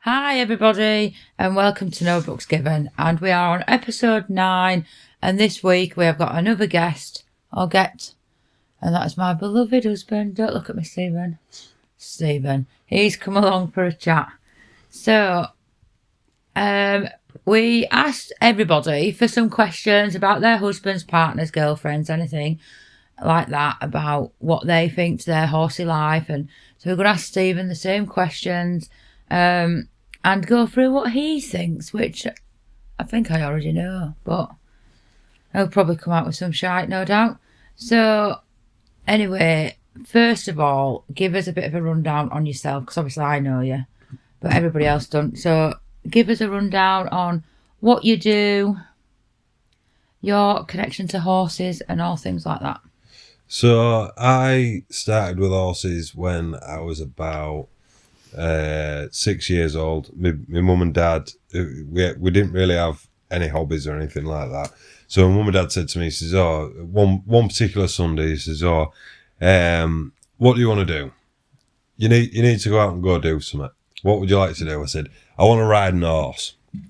Hi everybody and welcome to No Books Given, and we are on episode 9, and this week we have got another guest, and that's my beloved husband. Don't look at me, Stephen, he's come along for a chat. So we asked everybody for some questions about their husbands, partners, girlfriends, anything like that, about what they think to their horsey life, and so we're going to ask Stephen the same questions and go through what he thinks, which I think I already know, but he'll probably come out with some shite, no doubt. So anyway, first of all, give us a bit of a rundown on yourself, because obviously I know you, but everybody else don't. So give us a rundown on what you do, your connection to horses and all things like that. So I started with horses when I was about 6 years old. My mum and dad, we didn't really have any hobbies or anything like that. So my mum and dad said to me, he says, one particular Sunday, he says, what do you want to do? You need to go out and go do something. What would you like to do? I said, I want to ride an horse. He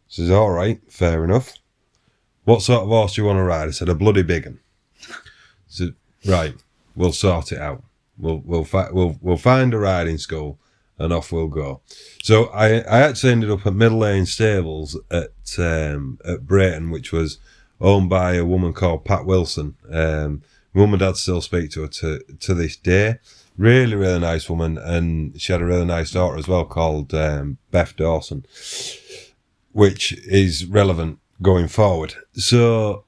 says, all right, fair enough. What sort of horse do you want to ride? I said, a bloody big one. He said, right, we'll sort it out. We'll find a riding school and off we'll go. So I actually ended up at Middle Lane Stables at Brayton, which was owned by a woman called Pat Wilson. Mum and dad still speak to her to this day. Really, really nice woman, and she had a really nice daughter as well called Beth Dawson, which is relevant going forward. So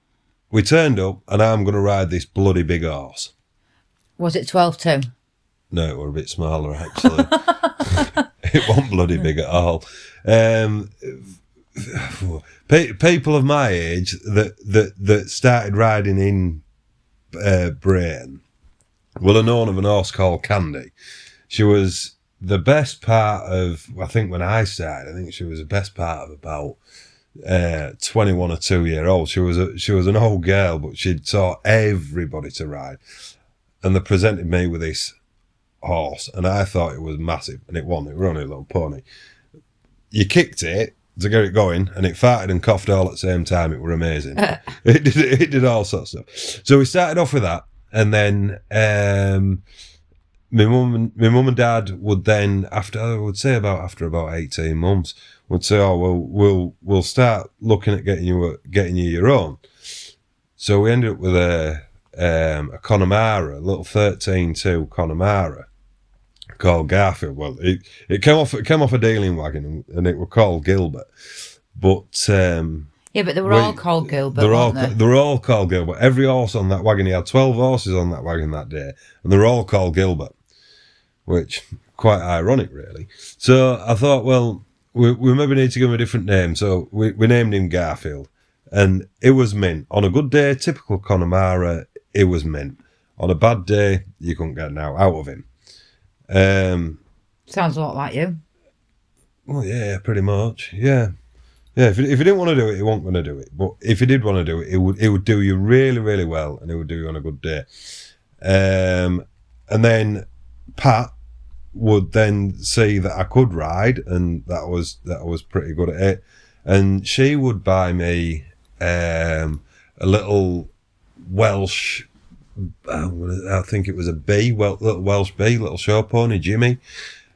we turned up, and I'm going to ride this bloody big horse. Was it 12.2? No, it were a bit smaller, actually. It wasn't bloody big at all. People of my age that started riding in Brayton will have known of an horse called Candy. She was the best part of, I think when I started, I think she was the best part of about 21 or 2 year old. She was an old girl, but she'd taught everybody to ride. And they presented me with this horse, and I thought it was massive, and it wasn't. It was only a little pony. You kicked it to get it going, and it farted and coughed all at the same time. It were amazing. It did all sorts of stuff. So we started off with that, and then my mum and dad would then, after about 18 months, would say, we'll start looking at getting you your own. So we ended up with a Connemara, a little 13.2 Connemara called Garfield. Well, it came off a dealing wagon, and it were called Gilbert. But yeah, but they were all called Gilbert. They were all called Gilbert. Every horse on that wagon, he had 12 horses on that wagon that day, and they were all called Gilbert, which quite ironic, really. So I thought, well, we maybe need to give him a different name. So we named him Garfield, and it was mint. On a good day, typical Connemara, it was mint. On a bad day, you couldn't get now out of him. Sounds a lot like you. Well, yeah, pretty much. Yeah. If he didn't want to do it, he wasn't going to do it. But if he did want to do it, it would do you really, really well, and it would do you on a good day. And then Pat would then see that I could ride, and that was pretty good at it. And she would buy me a little Welsh, I think it was a B, little Welsh B, little show pony, Jimmy.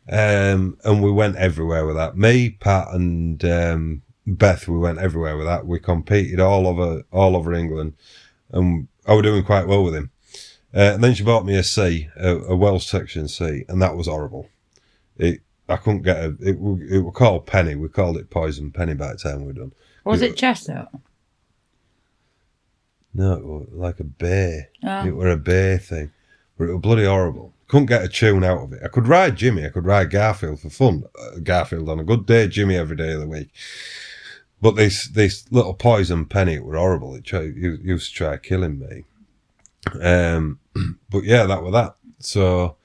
And we went everywhere with that. Me, Pat, and Beth, we went everywhere with that. We competed all over England, and I was doing quite well with him. And then she bought me a C, a Welsh section C, and that was horrible. I couldn't get it was called Penny. We called it Poison Penny by the time we were done. Was it chestnut? No, it was like a bay. Oh. It were a bay thing. But it was bloody horrible. Couldn't get a tune out of it. I could ride Jimmy. I could ride Garfield for fun. Garfield on a good day, Jimmy every day of the week. But this little Poison Penny, it were horrible. It used to try killing me. But yeah, that was that. So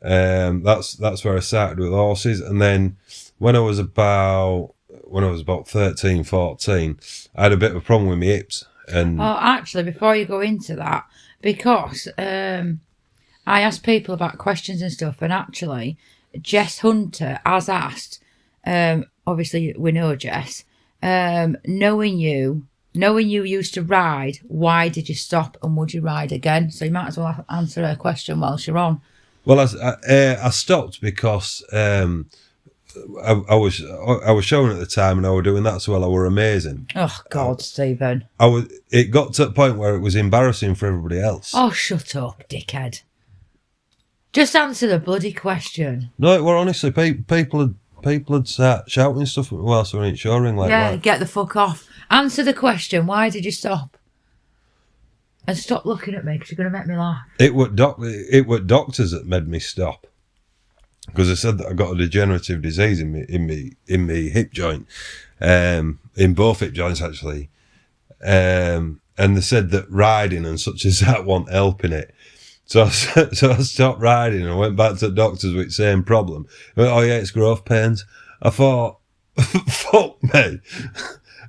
that's where I started with horses. And then when I was about 13, 14, I had a bit of a problem with my hips. And actually, before you go into that, because I asked people about questions and stuff, and actually Jess Hunter has asked Obviously, we know Jess. Knowing you used to ride, why did you stop and would you ride again? So you might as well answer her question whilst you're on. Well, I stopped because I was showing at the time and I was doing that so well. I were amazing. Oh God, Stephen. It got to the point where it was embarrassing for everybody else. Oh, shut up, dickhead. Just answer the bloody question. No, well, honestly, people had start shouting stuff at me whilst we were in showing. Yeah, get the fuck off. Answer the question. Why did you stop? And stop looking at me because you're going to make me laugh. It were doctors that made me stop because they said that I got a degenerative disease in me hip joint, in both hip joints actually, and they said that riding and such as that wasn't helping it. So I stopped riding and I went back to the doctors with the same problem. They went, oh yeah, it's growth pains. I thought, fuck me,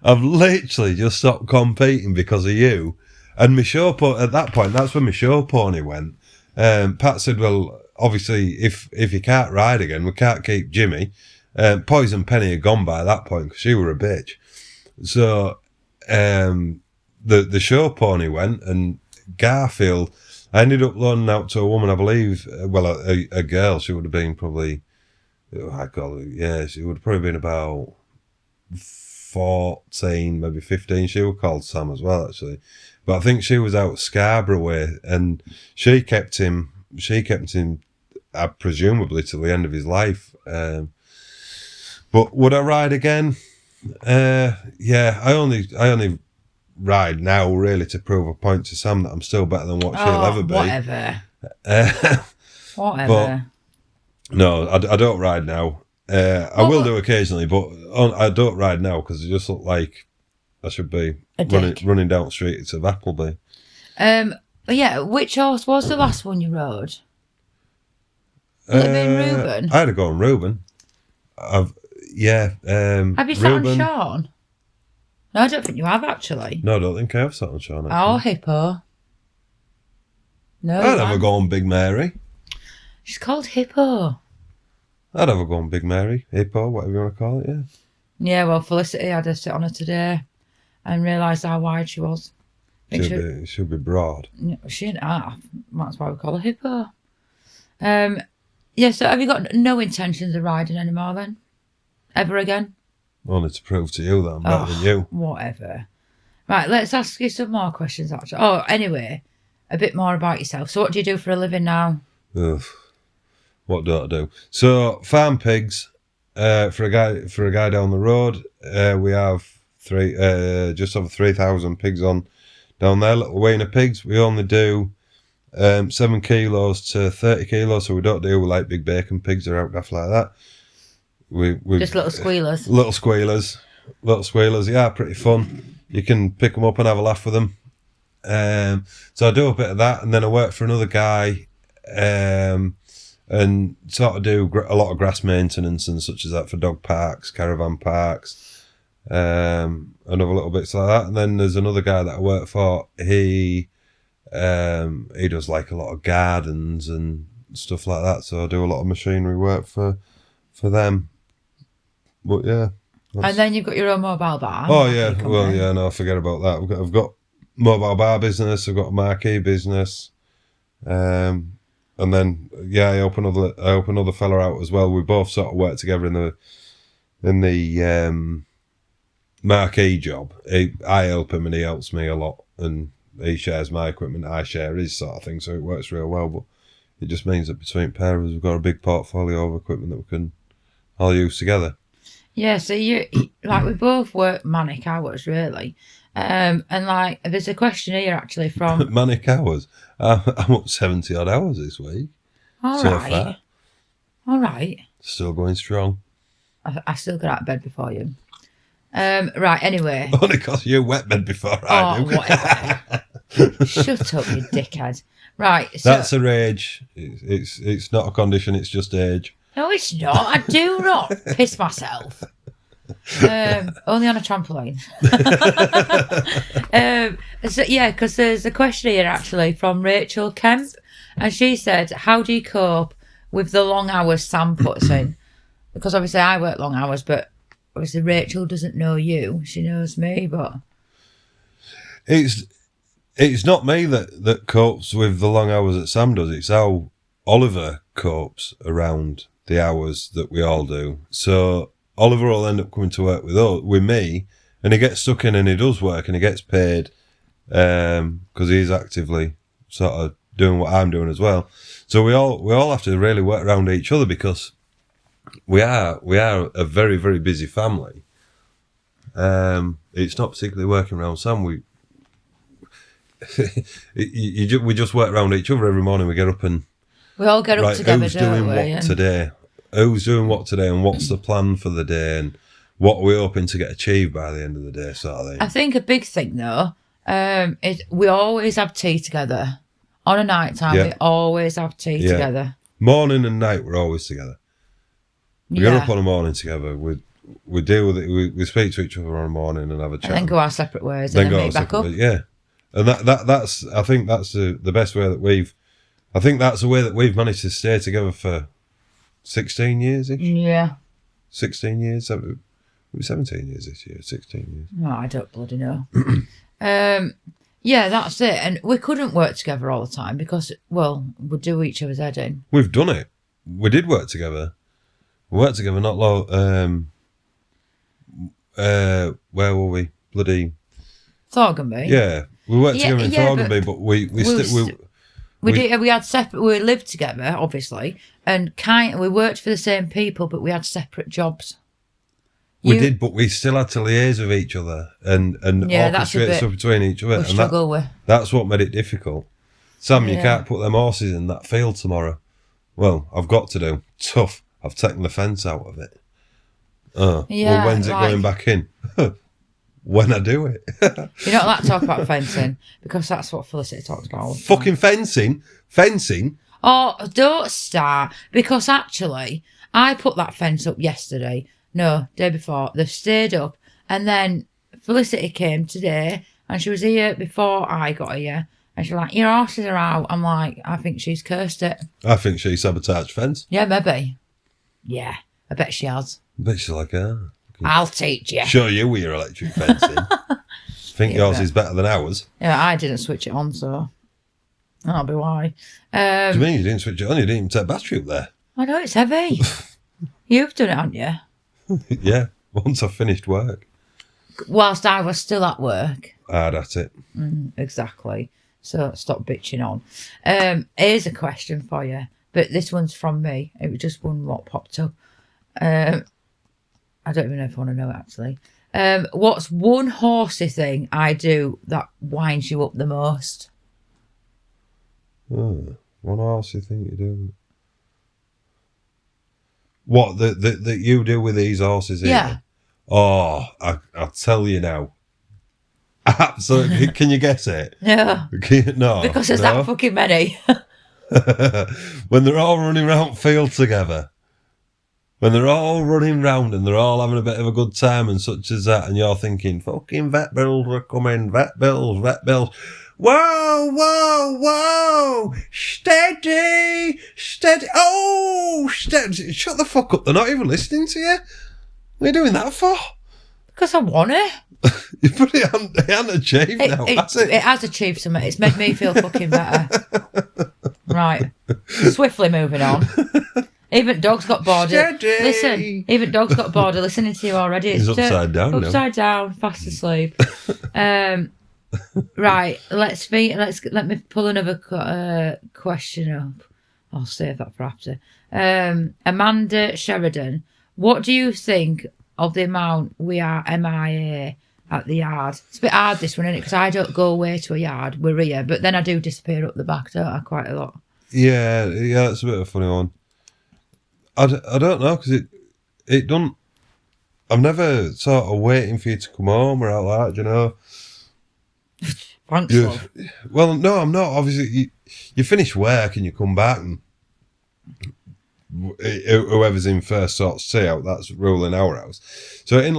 I've literally just stopped competing because of you. And my show at that point, that's when my show pony went. Pat said, well, obviously, if you can't ride again, we can't keep Jimmy. Poison Penny had gone by that point because she were a bitch. So the show pony went, and Garfield, I ended up loaning out to a woman, I believe, a girl. She would have been probably, she would have probably been about 14, maybe 15. She was called Sam as well, actually. But I think she was out Scarborough way, and she kept him, presumably till the end of his life. But would I ride again? Yeah, I only ride now really to prove a point to Sam that I'm still better than what she'll ever be. Whatever. Whatever. But no, I don't ride now. I will do occasionally, but I don't ride now because I just look like I should be running down the street of Appleby. Yeah, which horse was the last one you rode? Will it be Reuben? I had to go on Reuben. Have you sat on Sean? No, I don't think you have actually. No, I don't think I have sat on Sean. Oh, Hippo. No, I'd have a go on Big Mary. She's called Hippo. I'd have a go on Big Mary, Hippo, whatever you want to call it, yeah. Yeah, well, Felicity had to sit on her today and realised how wide she was. Should be broad. She ain't half. That's why we call her Hippo. Yeah, so have you got no intentions of riding anymore then? Ever again? Only to prove to you that I'm better than you. Whatever. Right, let's ask you some more questions actually. Oh, anyway, a bit more about yourself. So what do you do for a living now? Ugh. What do I do? So farm pigs. For a guy down the road, we have just over 3,000 pigs on down there. Little weighing of pigs. We only do 7 kilos to 30 kilos, so we don't do like big bacon pigs or outgaff like that. We just little squealers. Little squealers. Yeah, pretty fun. You can pick them up and have a laugh with them. So I do a bit of that, and then I work for another guy. And sort of do a lot of grass maintenance and such as that for dog parks, caravan parks, and other little bits like that. And then there's another guy that I work for. He does like a lot of gardens and stuff like that. So I do a lot of machinery work for them. But yeah. And then you've got your own mobile bar. Oh yeah, well yeah, no, forget about that. I've got mobile bar business. I've got a marquee business. And then I help another fella out as well. We both sort of work together in the marquee job. I help him and he helps me a lot, and he shares my equipment, I share his sort of thing, so it works real well. But it just means that between pair of us, we've got a big portfolio of equipment that we can all use together. Yeah, so you like we both work manic hours really. And like there's a question here actually from manic hours. I'm up 70 odd hours this week. All right. Still going strong. I still got out of bed before you. Right. Anyway. Only because you wet bed before I do. Whatever. Shut up, you dickhead. Right. So, that's a rage. It's not a condition. It's just age. No, it's not. I do not piss myself. Only on a trampoline. So yeah, because there's a question here actually from Rachel Kemp, and she said, "How do you cope with the long hours Sam puts in?" because obviously I work long hours, but obviously Rachel doesn't know you. She knows me, but it's not me that copes with the long hours that Sam does. It's how Oliver copes around the hours that we all do. So Oliver will end up coming to work with me, and he gets stuck in and he does work and he gets paid because he's actively sort of doing what I'm doing as well. So we all have to really work around each other because we are a very, very busy family. It's not particularly working around Sam. We just work around each other every morning. We get up and we all get up together. Who's doing what today? Who's doing what today, and what's the plan for the day, and what we're hoping to get achieved by the end of the day, sort of thing. I think a big thing though is we always have tea together. On a night time, we always have tea together. Morning and night, we're always together. We get up on a morning together. We deal with it. We speak to each other on a morning and have a chat. And then go our separate ways and then meet back up. Yeah, and that's I think that's the best way that we've. I think that's the way that we've managed to stay together for 16 years ish. Yeah. 16 years. 17 years this year. 16 years. Oh, I don't bloody know. Yeah, that's it. And we couldn't work together all the time because, well, we'd do each other's head in. We've done it. We did work together. We worked together not long. Where were we? Bloody Thornby. Yeah, we worked together in Thornby, but we had separate. We lived together, obviously, and we worked for the same people, but we had separate jobs. We did, but we still had to liaise with each other and orchestrate stuff between each other. We struggle with. That's what made it difficult. Sam, you can't put them horses in that field tomorrow. Well, I've got to do. Tough. I've taken the fence out of it. Well, when's it going back in? When I do it. You're not allowed to talk about fencing because that's what Felicity talks about. Fucking fencing? Fencing? Oh, don't start. Because actually, I put that fence up yesterday. No, day before. They've stayed up. And then Felicity came today and she was here before I got here. And she's like, your horses are out. I'm like, I think she's cursed it. I think she sabotaged fence. Yeah, maybe. Yeah, I bet she has. I bet she's like, I'll teach you. Show you with your electric fencing. Think yours is better than ours. Yeah, I didn't switch it on, so that'll be why. What do you mean you didn't switch it on? You didn't even take battery up there. I know, it's heavy. You've done it, haven't you? Yeah, once I finished work. Whilst I was still at work. Hard at it. Exactly. So stop bitching on. Here's a question for you, but this one's from me. It was just one what popped up. I don't even know if I want to know it, actually. What's one horsey thing I do that winds you up the most? One horsey thing you do. What, that you do with these horses here? Yeah. Oh, I'll tell you now. Absolutely. Can you guess it? No. No. Because there's that fucking many. When they're all running around field together. When they're all running round and they're all having a bit of a good time and such as that, and you're thinking, fucking vet bills are coming, vet bills. Whoa, whoa, whoa! Steady! Oh, steady! Shut the fuck up! They're not even listening to you. What are you doing that for? Because I want it. But it hasn't achieved now, has it? It has achieved something. It's made me feel fucking better. Right. Swiftly moving on. Even dog's got bored. Listen, even dog's got bored of listening to you already. He's upside down now. Upside down, fast asleep. Right, let me pull another question up. I'll save that for after. Amanda Sheridan, what do you think of the amount we are MIA at the yard? It's a bit hard this one, isn't it? Because I don't go away to a yard. We're here, but then I do disappear up the back, don't I? Quite a lot. Yeah, it's a bit of a funny one. I don't know, because it don't. I'm never sort of waiting for you to come home or out like that, you know. Thanks, love. Well, no, I'm not. Obviously, you finish work and you come back, and whoever's in first sorts tea out. That's ruling our house. So it ain't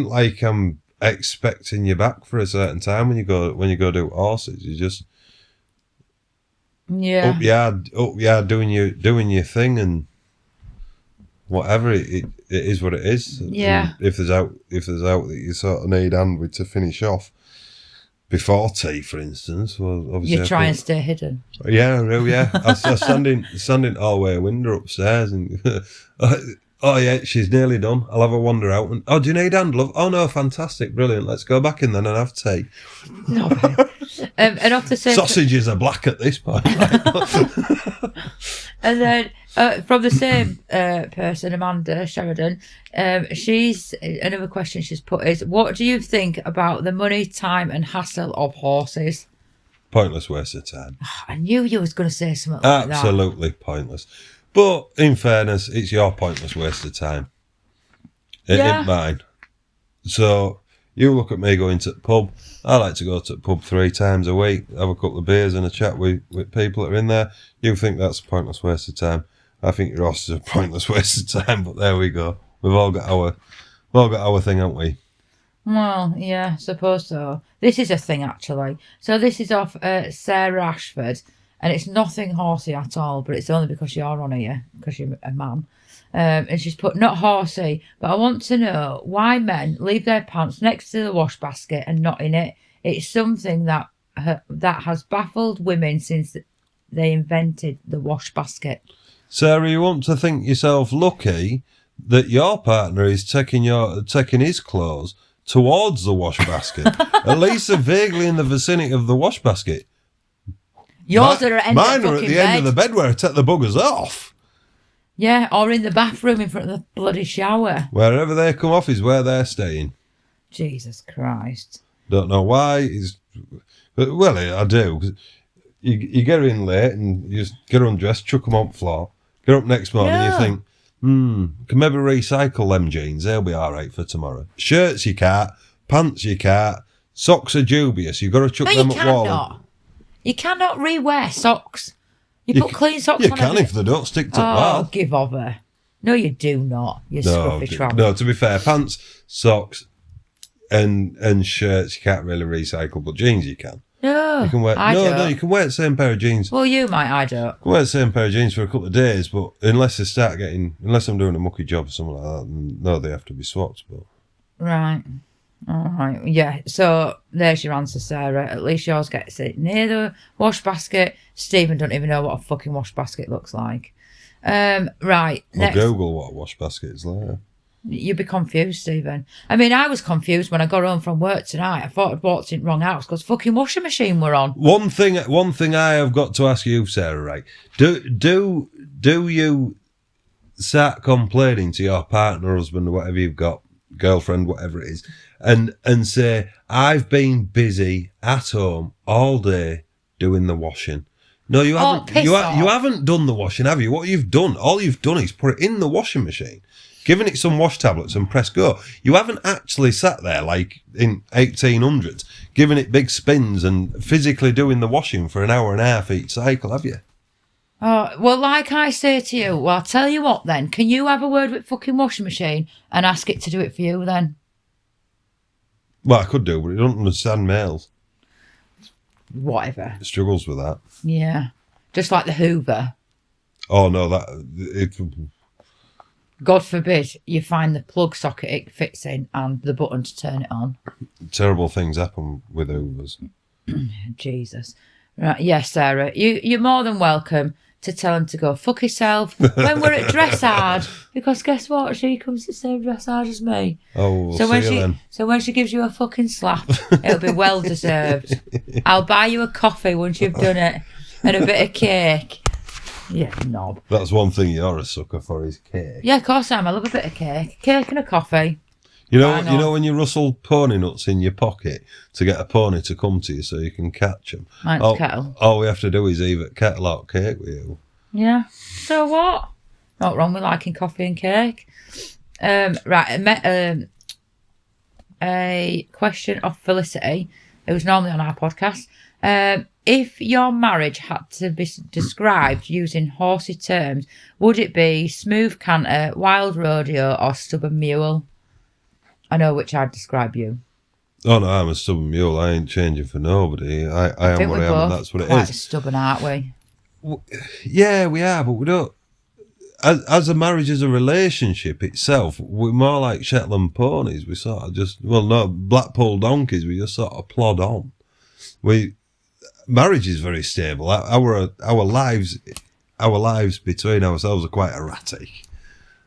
like I'm expecting you back for a certain time when you go do horses. You just up yard doing your thing, and whatever. It is what it is. Yeah. And if there's out that you sort of need hand with to finish off before tea, for instance, well, obviously You try and stay hidden. Yeah, real, yeah. I was standing all the way window upstairs and oh yeah, she's nearly done. I'll have a wander out and do you need hand, love? Oh no, fantastic, brilliant. Let's go back in then and have tea. No, and off the same sausages are black at this point. And then from the same person, Amanda Sheridan, another question she's put is, what do you think about the money, time and hassle of horses? Pointless waste of time. I knew you was going to say something like that. Absolutely pointless. But in fairness, it's your pointless waste of time. It ain't mine. So you look at me going to the pub. I like to go to the pub 3 times a week, have a couple of beers and a chat with people that are in there. You think that's a pointless waste of time. I think your horse is a pointless waste of time, but there we go. We've all got our thing, haven't we? Well, yeah, suppose so. This is a thing, actually. So this is off Sarah Ashford, and it's nothing horsey at all, but it's only because you're on here, because you're a man. And she's put, not horsey, but I want to know why men leave their pants next to the wash basket and not in it. It's something that has baffled women since they invented the wash basket. Sarah, you want to think yourself lucky that your partner is taking his clothes towards the wash basket, at least they're vaguely in the vicinity of the wash basket. Yours are at mine are at the end of the bed where I take the buggers off. Yeah, or in the bathroom in front of the bloody shower. Wherever they come off is where they're staying. Jesus Christ. Don't know why. Well, I do. 'Cause you get her in late and you just get her undressed, chuck them on the floor, get up next morning and you think, can maybe recycle them jeans. They'll be all right for tomorrow. Shirts you can't, pants you can't, socks are dubious. You've got to chuck them at wall. You cannot re-wear socks. You put clean socks on. You can if they don't stick to well. Give over. No, you do not. You scruffy tramp. No, to be fair, pants, socks, and shirts you can't really recycle, but jeans you can. No, you can wear. No, you can wear the same pair of jeans. Well, you might. I don't. You can wear the same pair of jeans for a couple of days, but unless I'm doing a mucky job or something like that, no, they have to be swapped. But right. All right, yeah. So there's your answer, Sarah. At least yours gets it near the wash basket. Stephen don't even know what a fucking wash basket looks like. Right. I'll Google what a wash basket is like. You'd be confused, Stephen. I mean, I was confused when I got home from work tonight. I thought I'd walked in the wrong house because fucking washing machine were on. One thing I have got to ask you, Sarah, right? Do you start complaining to your partner, husband, or whatever you've got, girlfriend, whatever it is, and say, I've been busy at home all day doing the washing? No, you haven't. You haven't done the washing, have you? What you've done, all you've done is put it in the washing machine, given it some wash tablets and press go. You haven't actually sat there like in 1800s, giving it big spins and physically doing the washing for an hour and a half each cycle, have you? Oh, well, like I say to you, well, I'll tell you what then. Can you have a word with fucking washing machine and ask it to do it for you then? Well, I could do, but it doesn't understand males. Whatever. It struggles with that. Yeah. Just like the Hoover. Oh, no, God forbid you find the plug socket it fits in and the button to turn it on. Terrible things happen with Hoovers. Jesus. Right, yes, Sarah, you're more than welcome to tell him to go fuck himself when we're at dressage, because guess what? She comes to the same dressage as me. Oh, we'll see you then. So when she gives you a fucking slap, it'll be well deserved. I'll buy you a coffee once you've done it and a bit of cake. Yeah, knob. That's one thing you're a sucker for is cake. Yeah, of course I am. I love a bit of cake. Cake and a coffee. You know when you rustle pony nuts in your pocket to get a pony to come to you so you can catch them? Mine's kettle. All we have to do is either kettle or cake with you. Yeah. So what? Not wrong with liking coffee and cake. Right. A question of Felicity, who's normally on our podcast. If your marriage had to be described using horsey terms, would it be smooth canter, wild rodeo, or stubborn mule? I know which I'd describe you. Oh no, I'm a stubborn mule. I ain't changing for nobody. I am what I am, and that's what it is. Quite stubborn, aren't we? Yeah, we are, but we don't. as a marriage, as a relationship itself, we're more like Shetland ponies. We sort of just, well, no, Blackpool donkeys. We just sort of plod on. Marriage is very stable. Our lives between ourselves are quite erratic.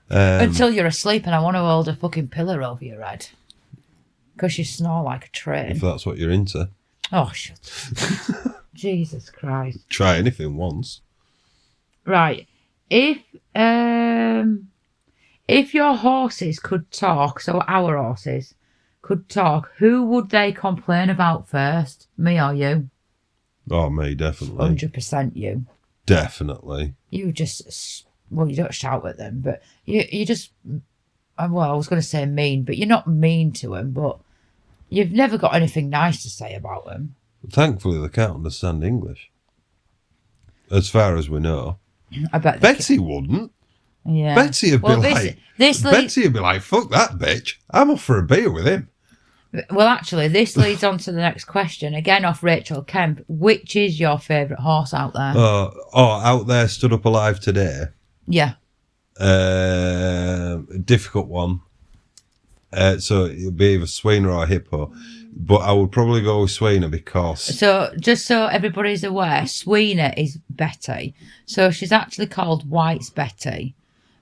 Until you're asleep and I want to hold a fucking pillar over your head. Because you snore like a train. If that's what you're into. Oh, shut up. Jesus Christ. Try anything once. Right. If your horses could talk, so our horses could talk, who would they complain about first? Me or you? Oh, me, definitely. 100% you. Definitely. You just, well, you don't shout at them, but you just, well, I was going to say mean, but you're not mean to them, but you've never got anything nice to say about them. Thankfully, they can't understand English. As far as we know. I bet Betty wouldn't. Yeah. Betty would be like, fuck that bitch. I'm off for a beer with him. Well, actually, this leads on to the next question. Again, off Rachel Kemp. Which is your favourite horse out there? Out there, stood up alive today. Yeah. Difficult one. So it'll be either Sweener or Hippo. But I would probably go with Sweener because... So, just so everybody's aware, Sweener is Betty. So she's actually called White's Betty.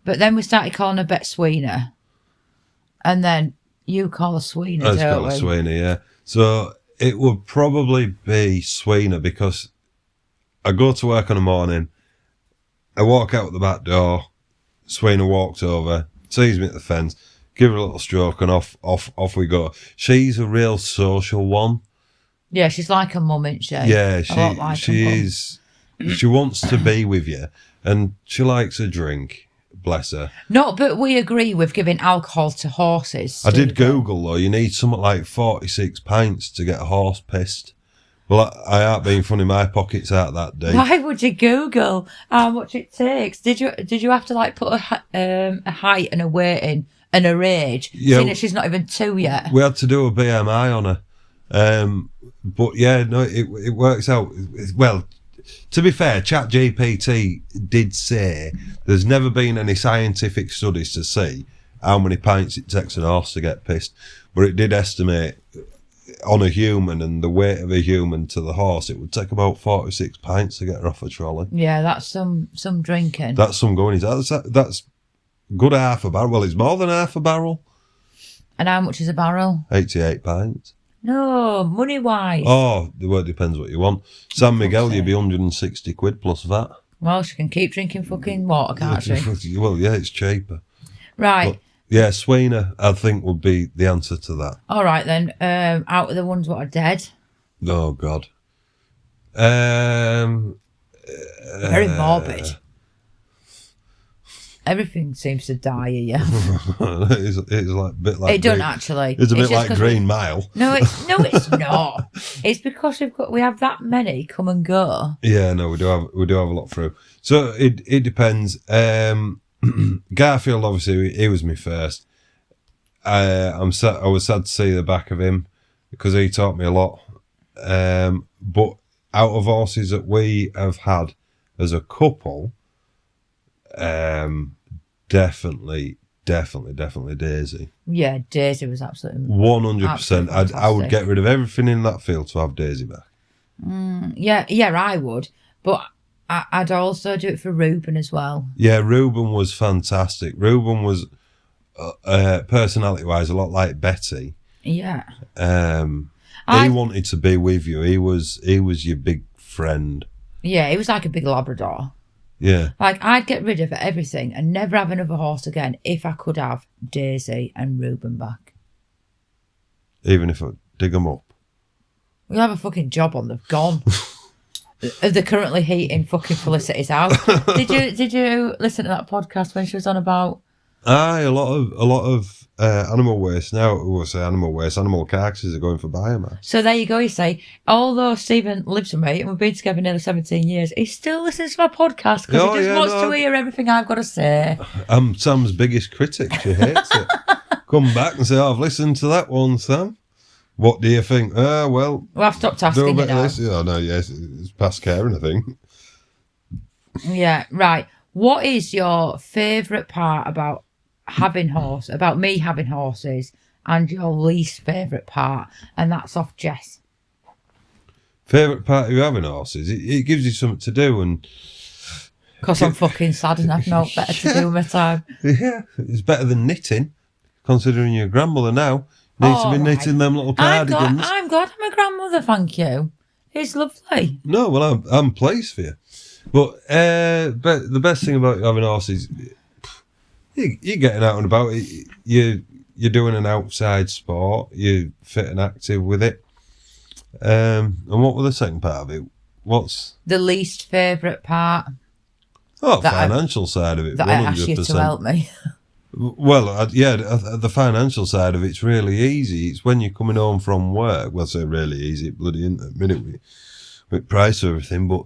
But then we started calling her Bet Sweener. And then you call her Sweener, don't we? I call her Sweener, yeah. So it would probably be Sweener because I go to work in the morning, I walk out the back door, Sweener walks over, sees me at the fence, give her a little stroke and off she go. She's a real social one. Yeah, she's like a mum, isn't she? Yeah, she is. She wants to be with you and she likes a drink, bless her. No, but we agree with giving alcohol to horses. I did Google though, you need something like 46 pints to get a horse pissed. Well, I aren't being funny, my pocket's out that day. Why would you Google how much it takes? Did you have to like put a height and a weight in and her age, seeing that she's not even 2 yet? We had to do a BMI on her. But yeah, no, it works out. Well, to be fair, ChatGPT did say there's never been any scientific studies to see how many pints it takes an horse to get pissed, but it did estimate on a human and the weight of a human to the horse, it would take about 46 pints to get her off a trolley. Yeah, that's some drinking. That's some going. That's good half a barrel. Well, it's more than half a barrel. And how much is a barrel? 88 pints. No, money-wise. Oh, well, it depends what you want. San Miguel, you'd be 160 quid plus VAT. Well, she can keep drinking fucking water, can't she? Well, yeah, it's cheaper. Right. But, yeah, Sweener, I think, would be the answer to that. All right, then. Out of the ones that are dead. Oh, God. Very morbid. Everything seems to die here. It's like a bit like it don't actually. It's a bit like Green Mile. No, it's not. It's because we have that many come and go. Yeah, no, we do have a lot through. So it depends. Garfield, obviously, he was my first. I was sad to see the back of him because he taught me a lot. But out of horses that we have had as a couple, definitely Daisy. Yeah, Daisy was absolutely 100%. I would get rid of everything in that field to have Daisy back. Yeah, I would, but I'd also do it for Reuben as well. Yeah, Reuben was fantastic. Reuben was personality-wise a lot like Betty. Yeah. He wanted to be with you. He was your big friend. Yeah, he was like a big Labrador. Yeah. Like, I'd get rid of everything and never have another horse again if I could have Daisy and Reuben back. Even if I dig them up? We'll have a fucking job on them. Gone. They're currently heating fucking Felicity's house. Did you listen to that podcast when she was on about... Aye, a lot of animal waste now. We'll say animal carcasses are going for biomass. So there you go. You say, although Stephen lives with me and we've been together nearly 17 years, he still listens to my podcast because he just wants to hear everything I've got to say. I'm Sam's biggest critic. She hates it. Come back and say, I've listened to that one, Sam. What do you think? Well, I've stopped asking you now. Oh, no, yes, it's past caring, I think. Yeah, right. What is your favourite part about me having horses, and your least favourite part? And that's off Jess. Favourite part of you having horses? It gives you something to do, and because I'm fucking sad and I've no better to do with my time. Yeah, it's better than knitting, considering you're a grandmother now. Need to be knitting them little cardigans. I'm glad I'm a grandmother, thank you. It's lovely. No, well, I'm pleased for you. But the best thing about having horses, you're getting out and about. You're doing an outside sport. You're fit and active with it. And what was the second part of it? What's the least favourite part? Oh, financial side of it. That 100%. I asked you to help me. Well, the financial side of it's really easy. It's when you're coming home from work. Well, I say really easy, bloody in a minute with price of everything. But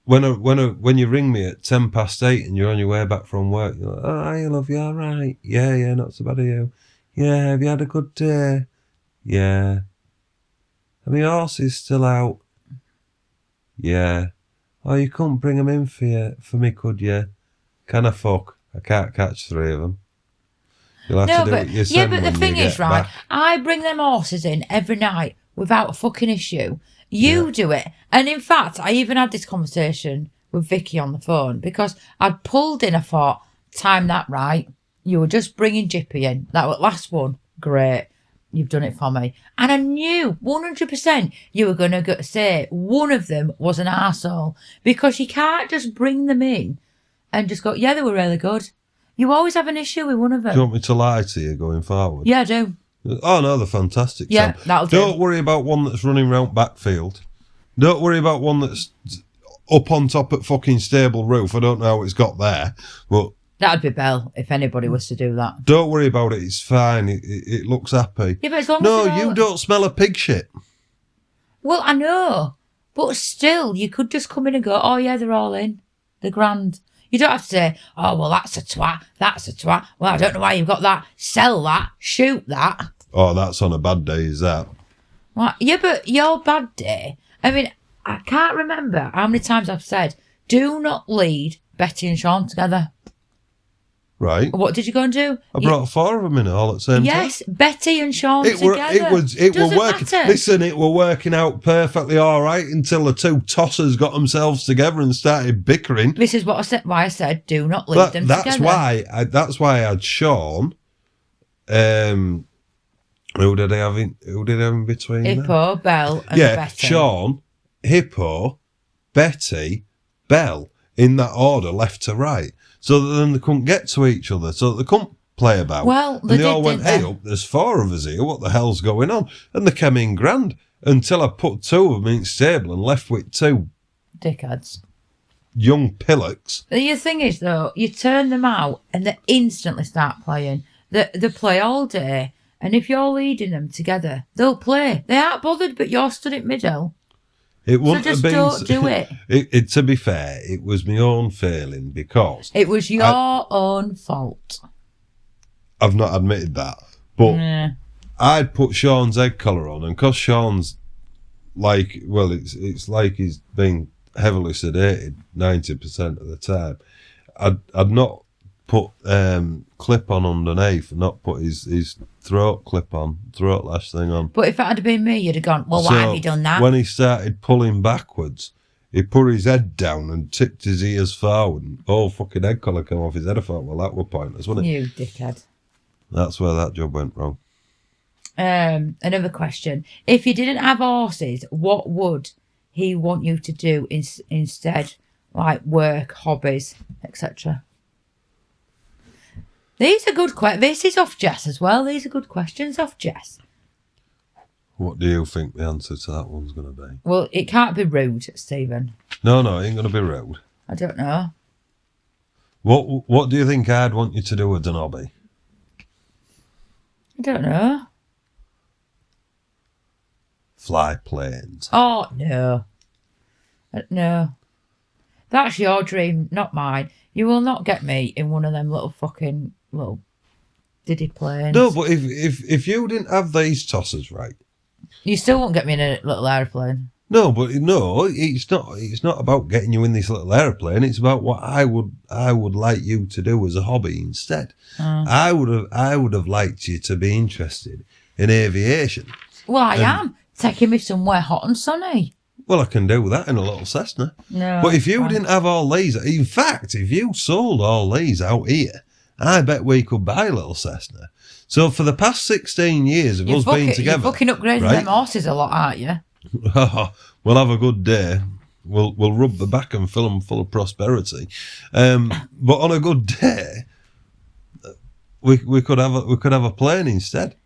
when you ring me at 8:10 and you're on your way back from work, you're like, "Oh, I love you, all right? Yeah, not so bad, are you? Yeah, have you had a good day? Yeah. Are my horses still out? Yeah. Oh, you couldn't bring them in for me, could you? Can I fuck? I can't catch 3 of them. You'll have to do it yourself. Yeah, but the thing is, right, I bring them horses in every night without a fucking issue. You do it. And in fact, I even had this conversation with Vicky on the phone because I'd pulled in, I thought, time that right. You were just bringing Jippy in. That was the last one. Great. You've done it for me. And I knew 100% you were going to say one of them was an arsehole, because you can't just bring them in and just go, yeah, they were really good. You always have an issue with one of them. Do you want me to lie to you going forward? Yeah, I do. Oh, no, they're fantastic. Yeah, Sam. that'll do. Don't worry about one that's running round backfield. Don't worry about one that's up on top at fucking stable roof. I don't know how it's got there, but... That'd be Belle, if anybody was to do that. Don't worry about it, it's fine. It looks happy. Yeah, but as long no, as you don't smell a pig shit. Well, I know, but still, you could just come in and go, oh yeah, they're all in. They're grand. You don't have to say, oh, well, that's a twat. Well, I don't know why you've got that. Sell that. Shoot that. Oh, that's on a bad day, is that? What? Yeah, but your bad day, I mean, I can't remember how many times I've said, do not lead Betty and Sean together. Right. What did you go and do? I brought 4 of them in all at the same time. Yes, Betty and Sean together. It were working. Listen, it were working out perfectly all right until the 2 tossers got themselves together and started bickering. This is what I said. Why I said, do not leave them together. That's why I had Sean. Who did I have in between? Hippo, Belle, and Betty. Sean, Hippo, Betty, Belle, in that order, left to right. So that then they couldn't get to each other, so that they couldn't play about. Well, and they all went, hey, up, there's 4 of us here, what the hell's going on? And they came in grand, until I put 2 of them in stable and left with 2 dickheads. Young pillocks. The thing is, though, you turn them out and they instantly start playing. They play all day, and if you're leading them together, they'll play. They aren't bothered, but you're stood in middle. It wouldn't so just have been, don't do it. To be fair, it was my own failing because... It was your own fault. I've not admitted that. But I'd put Sean's egg collar on, and because Sean's like... Well, it's like he's being heavily sedated 90% of the time. I'd not put clip on underneath and not put his throat lash thing on. But if it had been me, you'd have gone, well, why have you done that? When he started pulling backwards, he put his head down and tipped his ears forward, and all fucking head collar came off his head. I thought, well, that were pointless, wasn't it? You dickhead. That's where that job went wrong. Another question. If you didn't have horses, what would he want you to do instead? Like work, hobbies, etc. These are good questions. This is off Jess as well. These are good questions off Jess. What do you think the answer to that one's going to be? Well, it can't be rude, Stephen. No, it ain't going to be rude. I don't know. What do you think I'd want you to do with an hobby? I don't know. Fly planes. Oh, no. No. That's your dream, not mine. You will not get me in one of them little diddy planes. No, but if you didn't have these tossers, right? You still won't get me in a little aeroplane. No, but no, it's not. It's not about getting you in this little airplane. It's about what I would like you to do as a hobby instead. I would have liked you to be interested in aviation. Well, I am taking me somewhere hot and sunny. Well, I can do that in a little Cessna. No, but if you didn't have all these, in fact, if you sold all these out here, I bet we could buy a little Cessna. So for the past 16 years of us being together, you're fucking upgrading them horses a lot, aren't you? We'll have a good day. We'll rub the back and fill them full of prosperity. But on a good day, we could have a plane instead.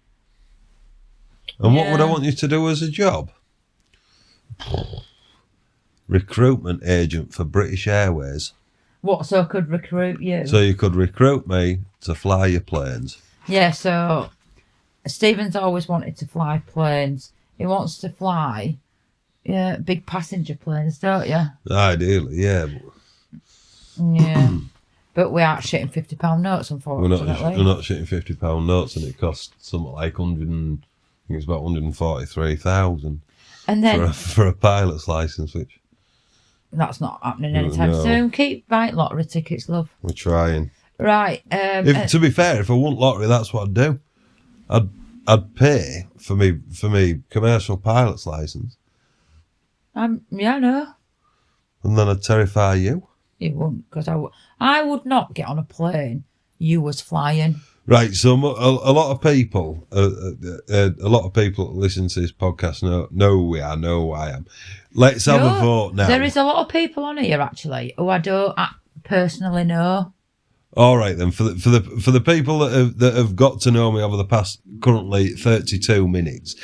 And what would I want you to do as a job? Recruitment agent for British Airways. What, so I could recruit you? So you could recruit me to fly your planes. Yeah, so Stephen's always wanted to fly planes. He wants to fly big passenger planes, don't you? Ideally, yeah. Yeah. But we aren't shitting £50 notes, unfortunately. We're not shitting £50 notes, and it costs something like it's about 143,000. And then for a pilot's license, which that's not happening anytime soon. Keep buying lottery tickets, love. We're trying. Right. To be fair, if I won lottery, that's what I'd do. I'd pay for me commercial pilot's license. Yeah, no. And then I'd terrify you. You wouldn't, because I would not get on a plane you was flying. Right, so a lot of people that listen to this podcast know who we are, know who I am. Let's have a vote now. There is a lot of people on here actually who I don't personally know. All right then, for the people that have got to know me over the past currently 32 minutes,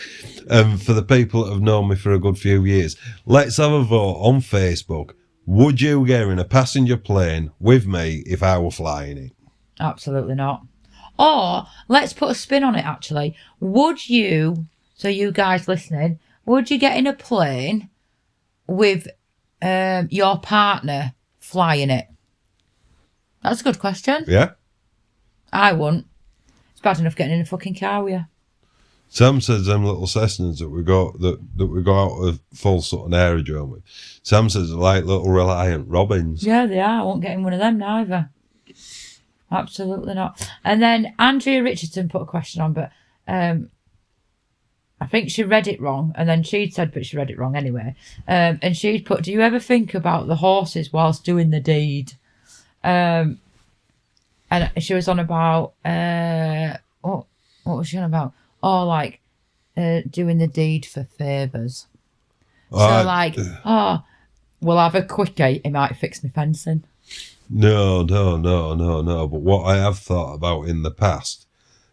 and for the people that have known me for a good few years, let's have a vote on Facebook. Would you get in a passenger plane with me if I were flying it? Absolutely not. Or let's put a spin on it actually. Would you, so you guys listening, would you get in a plane with your partner flying it? That's a good question. Yeah. I wouldn't. It's bad enough getting in a fucking car with you. Sam says them little Cessnas that we go out of full Sutton aerodrome with. Sam says they're like little Reliant Robins. Yeah, they are. I won't get in one of them neither. Absolutely not. And then Andrea Richardson put a question on, but I think she read it wrong. And then she'd said, but she read it wrong anyway. And she'd put, do you ever think about the horses whilst doing the deed? And she was on about, what was she on about? Oh, like doing the deed for favours. So we'll have a quickie, it might fix my fencing. No. But what I have thought about in the past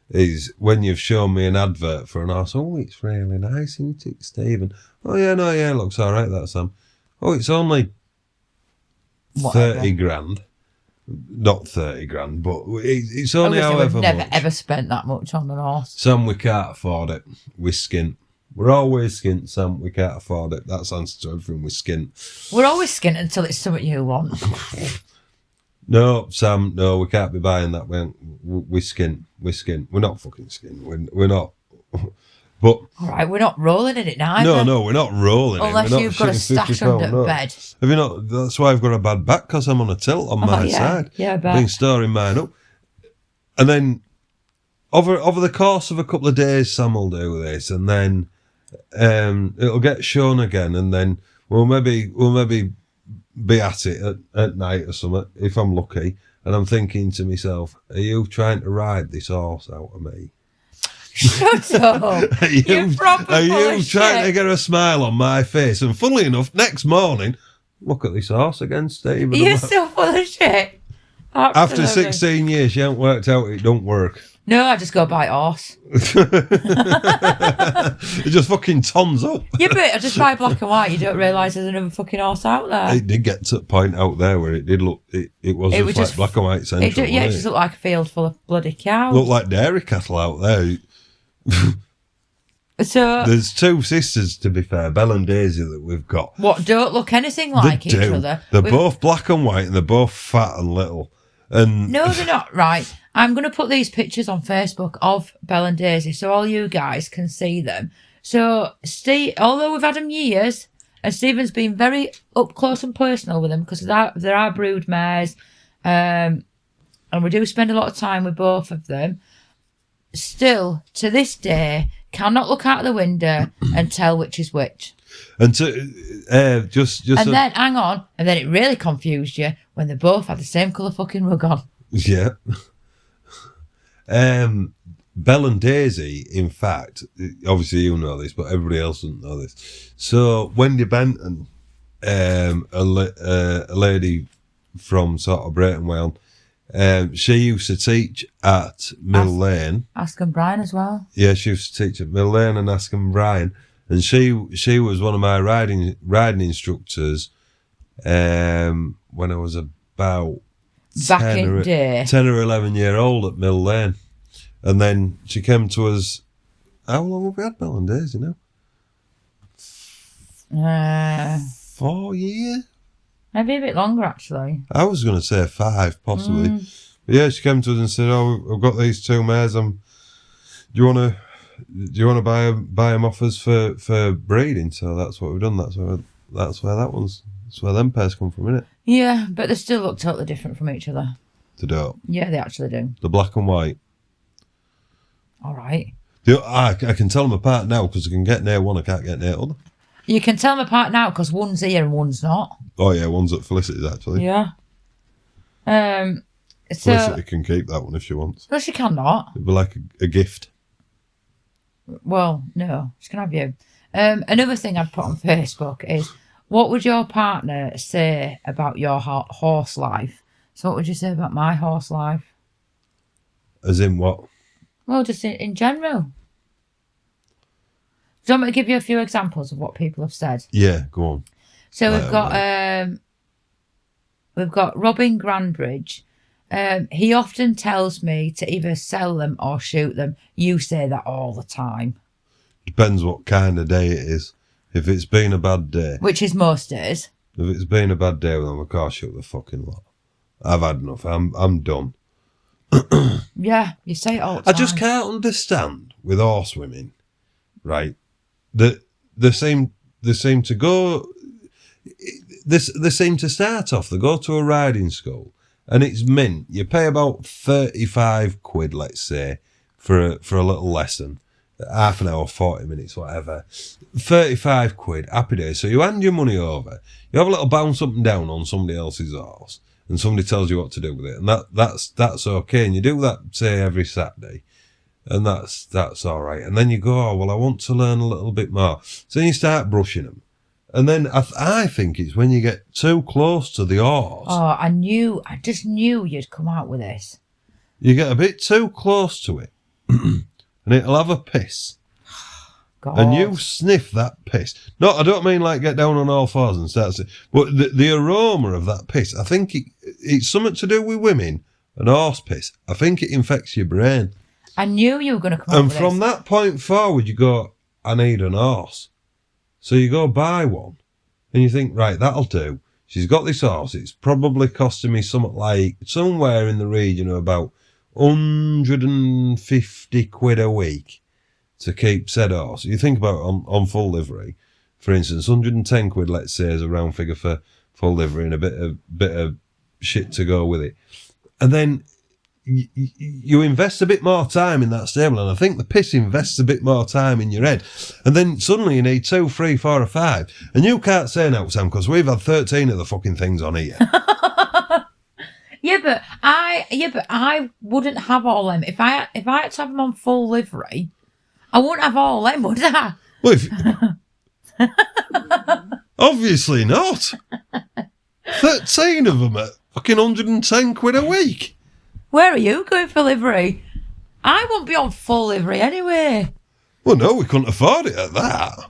is when you've shown me an advert for an horse. Oh, it's really nice, isn't it, Stephen? Oh, yeah, it looks all right, that, Sam. Oh, it's only 30 grand. Not 30 grand, but it's only however much. We've never ever spent that much on an horse. Sam, we can't afford it. We're skint. We're always skint, Sam. We can't afford it. That's answer to everything. We're skint. We're always skint until it's something you want. No, Sam, no, we can't be buying that. We're skint. We're skint. We're not fucking skint. We're not. But all right, we're not rolling in it neither. No, we're not rolling unless it. You've got a stash under bed. Have you not? That's why I've got a bad back, because I'm on a tilt on my side. Yeah, I've been storing mine up. And then over the course of a couple of days, Sam will do this, and then it'll get shown again, and then we'll maybe be at it at night or something, if I'm lucky. And I'm thinking to myself, are you trying to ride this horse out of me? Shut up. Are you trying to get a smile on my face? And funnily enough, next morning, look at this horse again, Steve. You're still full of shit. Absolutely. After 16 years, you haven't worked out it don't work. No, I just go buy a horse. It just fucking tons up. Yeah, but I just buy black and white. You don't realise there's another fucking horse out there. It did get to the point out there where it did look, it was just like black and white central. It just looked like a field full of bloody cows. Looked like dairy cattle out there. So there's two sisters, to be fair, Belle and Daisy, that we've got. What, don't look anything like each other? They're both black and white, and they're both fat and little. And no, they're not. Right, I'm going to put these pictures on Facebook of Belle and Daisy so all you guys can see them. So Steve, although we've had them years, And Stephen's been very up close and personal with them because there are brood mares, and we do spend a lot of time with both of them. Still, to this day, cannot look out the window and tell which is which. And then hang on, and then it really confused you when they both had the same colour fucking rug on. Yeah. Belle and Daisy, in fact, obviously you know this, but everybody else doesn't know this. So Wendy Benton, a lady from sort of Brayton Vale, she used to teach at Mill Lane. Askham Bryan as well. Yeah, she used to teach at Mill Lane and Askham Bryan, and she was one of my riding instructors when I was about 10 or 11 year old at Mill Lane. And then she came to us. How long have we had Belle and Daisy now? 4 years? Maybe a bit longer, actually. I was going to say 5, possibly. But yeah, she came to us and said, "Oh, I've got these 2 mares. Do you want to buy them off us for breeding?" So that's what we've done. That's where them pairs come from, innit? Yeah, but they still look totally different from each other. They don't. Yeah, they actually do. The black and white. All right. I can tell them apart now because I can get near one, I can't get near other. You can tell them apart now because one's here and one's not. Oh yeah, one's at Felicity's actually. Yeah. Felicity can keep that one if she wants. No, she cannot. It'd be like a gift. Well, no, she can have you. Another thing I'd put on Facebook is, what would your partner say about your horse life? So what would you say about my horse life? As in what? Well, just in general. Do you want me to give you a few examples of what people have said? Yeah, go on. So we've got Robin Grandbridge. He often tells me to either sell them or shoot them. You say that all the time. Depends what kind of day it is. If it's been a bad day. Which is most days. If it's been a bad day with them, I can't shoot the fucking lot. I've had enough. I'm done. Yeah, you say it all the time. I just can't understand with horsewomen, right? They seem to go. They seem to start off. They go to a riding school, and it's mint. You pay about 35 quid, let's say, for a little lesson, half an hour, 40 minutes, whatever. 35 quid, happy days. So you hand your money over. You have a little bounce up and down on somebody else's horse, and somebody tells you what to do with it, and that's okay. And you do that, say, every Saturday, and that's all right. And then you go, oh, well, I want to learn a little bit more. So then you start brushing them, and then I think it's when you get too close to the horse. Oh, I just knew you'd come out with this. You get a bit too close to it, and it'll have a piss. God. And you sniff that piss. No, I don't mean like get down on all fours and start to... But the aroma of that piss, I think it's something to do with women and horse piss. I think it infects your brain. I knew you were going to come up with this. And from that point forward, you go, I need an horse. So you go buy one. And you think, right, that'll do. She's got this horse. It's probably costing me something like... somewhere in the region of about 150 quid a week to keep said horse. You think about it on full livery, for instance, 110 quid, let's say, is a round figure for full livery and a bit of shit to go with it. And then you invest a bit more time in that stable, and I think the piss invests a bit more time in your head. And then suddenly you need 2, 3, 4 or 5. And you can't say no, Sam, because we've had 13 of the fucking things on here. Yeah, but I wouldn't have all them. If I had to have them on full livery, I wouldn't have all them, would I? Well, obviously not. 13 of them at fucking 110 quid a week. Where are you going for livery? I won't be on full livery anyway. Well, no, we couldn't afford it at that.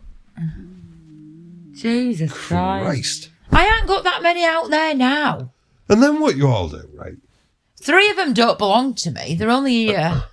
Jesus Christ. I ain't got that many out there now. And then what you all do, right? 3 of them don't belong to me. They're only here.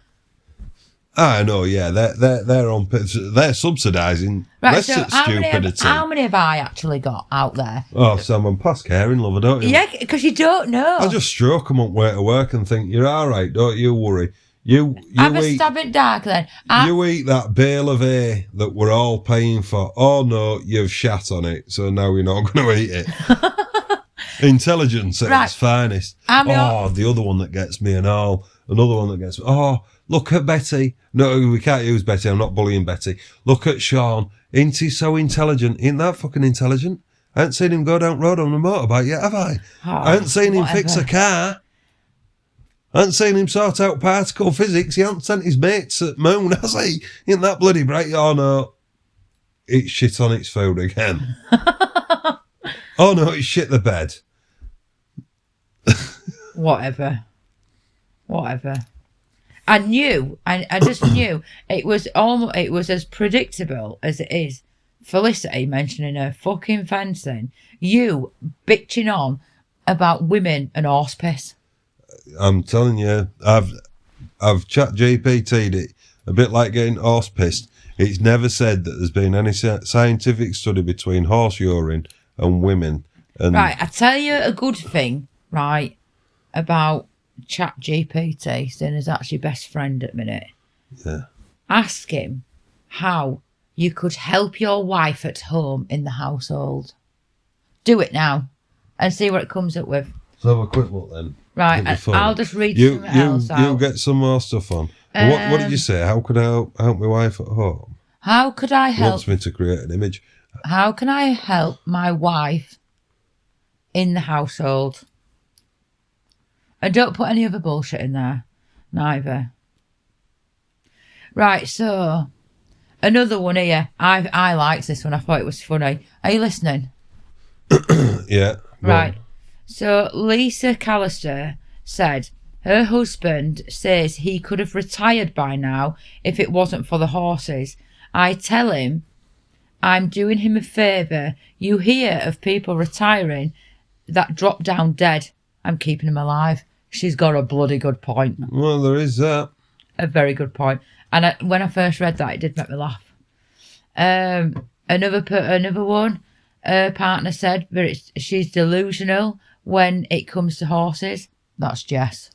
I know, yeah, they're on. They're subsidising stupidity. How many have I actually got out there? Oh, Sam, I'm past caring, lover, don't you? Yeah, because you don't know. I just stroke them on way to work and think, you're all right, don't you worry. You Have a eat, stab at dark then. you eat that bale of hay that we're all paying for. Oh no, you've shat on it, so now you're not going to eat it. Intelligence at Right. its finest. I'm The other one that gets me and all. Another one that gets me. Oh, look at Betty. No, we can't use Betty. I'm not bullying Betty. Look at Sean. Ain't he so intelligent? Ain't that fucking intelligent? I haven't seen him go down road on a motorbike yet, have I? I haven't seen him fix a car. I haven't seen him sort out particle physics. He hasn't sent his mates at moon, has he? Ain't that bloody bright? Oh no. It's shit on its food again. Oh no, it's shit the bed. Whatever. I knew, I just knew it was as predictable as it is. Felicity mentioning her fucking fencing, you bitching on about women and horse piss. I'm telling you, I've chat GPT'd it, a bit like getting horse pissed. It's never said that there's been any scientific study between horse urine and women. And right, I tell you a good thing, right, about chat GPT, seeing as that's your best friend at the minute. Yeah. Ask him how you could help your wife at home in the household. Do it now and see what it comes up with. Let's have a quick look then. Right, I'll just read something else out. You'll get some more stuff on. What did you say? How could I help my wife at home? How could I help? Wants me to create an image. How can I help my wife in the household? And don't put any other bullshit in there. Neither. Right, so another one here. I liked this one. I thought it was funny. Are you listening? Yeah. Right. So Lisa Callister said her husband says he could have retired by now if it wasn't for the horses. I tell him I'm doing him a favour. You hear of people retiring that drop down dead. I'm keeping him alive. She's got a bloody good point. Well, there is that. A very good point. And when I first read that, it did make me laugh. Another one, her partner said that she's delusional when it comes to horses. That's Jess.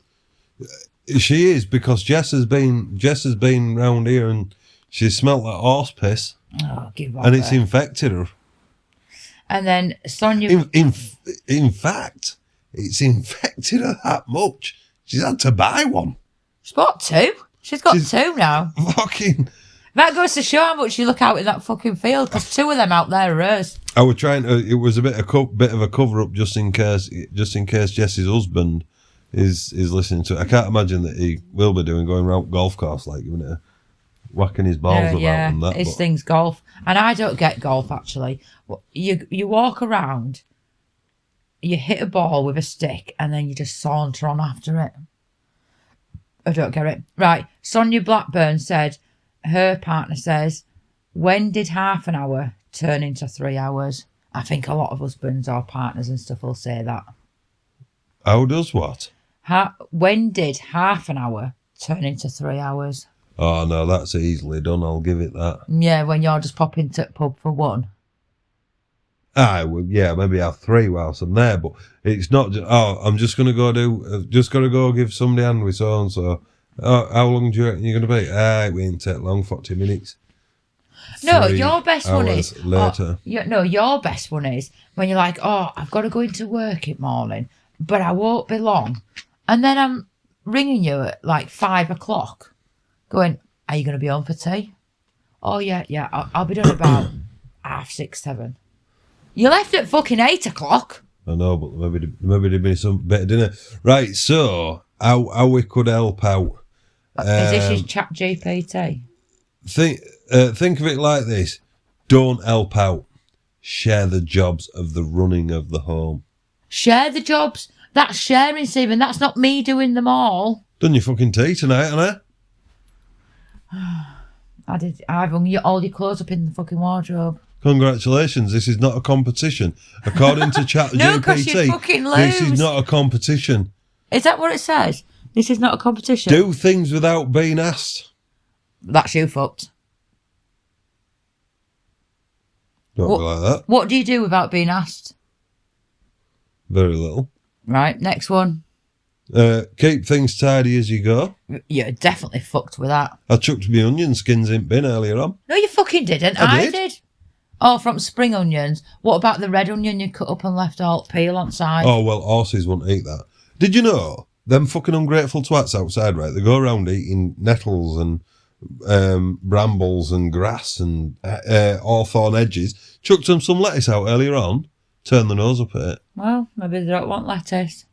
She is, because Jess has been round here and she smelt that horse piss. Oh, give up. And it's infected her. And then Sonia. In fact, it's infected her that much. She's had to buy one. She's got two. She's got two now. Fucking. That goes to show how much you look out in that fucking field, because two of them out there are hers. I was trying to. It was a bit of a cover up just in case Jess's husband is listening to it. I can't imagine that he will be going around golf course like giving it a whacking his balls about and that. His thing's golf, and I don't get golf actually. You walk around, you hit a ball with a stick, and then you just saunter on after it. I don't get it. Right, Sonia Blackburn said her partner says, when did half an hour turn into 3 hours? I think a lot of husbands or partners and stuff will say that. How does what? When did half an hour turn into 3 hours? Oh no, that's easily done. I'll give it that. Yeah, when you're just popping to the pub for one. I would, yeah, maybe have 3 whilst I'm there, but it's not just, I'm just going to go give somebody a hand with so-and-so. How long do you reckon you're going to be? It won't take long, 40 minutes. No, your best one is... later. Your best one is when you're like, I've got to go into work in the morning, but I won't be long. And then I'm ringing you at like 5 o'clock going, are you going to be on for tea? Oh, yeah, I'll be done about 6:30, 7. You left at fucking 8 o'clock. I know, but maybe there'd be some better dinner. Right, so how we could help out? Is this your chat GPT? Think of it like this: don't help out. Share the jobs of the running of the home. Share the jobs. That's sharing, Stephen. That's not me doing them all. Done your fucking tea tonight, haven't I did. I've hung all your clothes up in the fucking wardrobe. Congratulations, this is not a competition. According to ChatGPT, no, because you fucking lose. This is not a competition. Is that what it says? This is not a competition. Do things without being asked. That's you fucked. Don't be like that. What do you do without being asked? Very little. Right, next one. Keep things tidy as you go. You're definitely fucked with that. I chucked my onion skins in bin earlier on. No, you fucking didn't. I did. Oh, from spring onions. What about the red onion you cut up and left all peel on side? Oh, well, horses won't eat that. Did you know, them fucking ungrateful twats outside, right, they go around eating nettles and brambles and grass and hawthorn edges. Chucked them some lettuce out earlier on, turned the nose up at it. Well, maybe they don't want lettuce.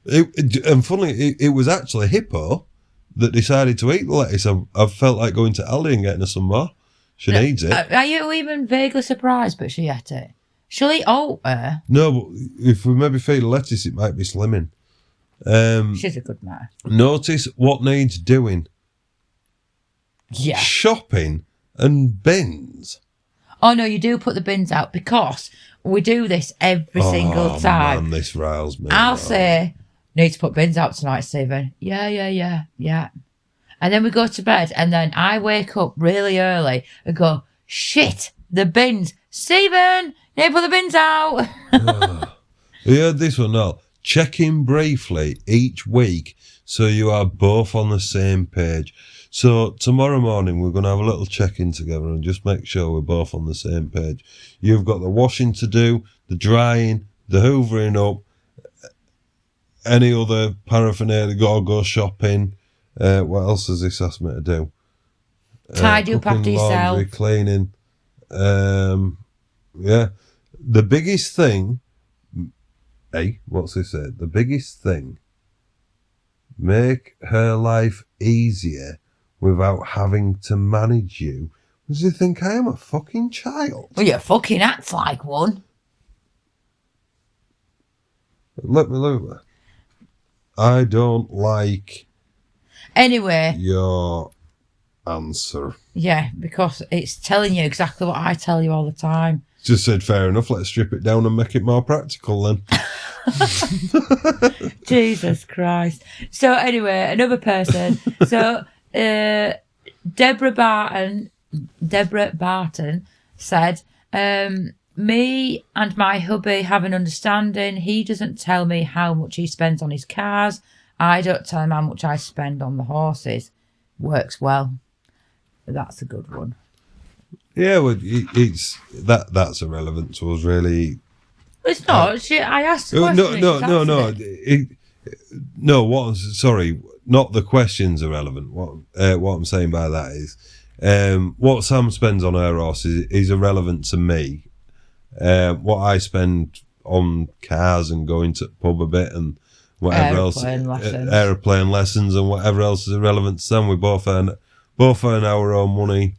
And funnily, it was actually Hippo that decided to eat the lettuce. I've felt like going to Aldi and getting her some more. She needs it. Are you even vaguely surprised, but she ate it? She'll eat oat, No, but if we maybe feed her lettuce, it might be slimming. She's a good mare. Notice what needs doing. Yeah. Shopping and bins. Oh, no, you do put the bins out because we do this every single time. Man, this riles me. I'll say, need to put bins out tonight, Stephen. Yeah. And then we go to bed, and then I wake up really early and go, shit, the bins. Stephen, you need to put the bins out. You heard this one now. Check in briefly each week so you are both on the same page. So tomorrow morning we're going to have a little check-in together and just make sure we're both on the same page. You've got the washing to do, the drying, the hoovering up, any other paraphernalia, go shopping. What else has this asked me to do? Tidy up after laundry, yourself. Cleaning. Yeah. The biggest thing... Hey, what's this say? The biggest thing... Make her life easier without having to manage you. Does he think I am a fucking child? Well, you fucking act like one. Let me look. I don't like... Anyway. Your answer. Yeah, because it's telling you exactly what I tell you all the time. Just said, fair enough, let's strip it down and make it more practical then. Jesus Christ. So anyway, another person. So Deborah Barton said, me and my hubby have an understanding. He doesn't tell me how much he spends on his cars. I don't tell him how much I spend on the horses. Works well. That's a good one. Yeah, well, that's irrelevant to us, really. It's not. I asked the question. Sorry, not the question's irrelevant. What I'm saying by that is, what Sam spends on her horse is irrelevant to me. What I spend on cars and going to the pub a bit and whatever aeroplane lessons and whatever else is irrelevant to Sam. We both earn our own money.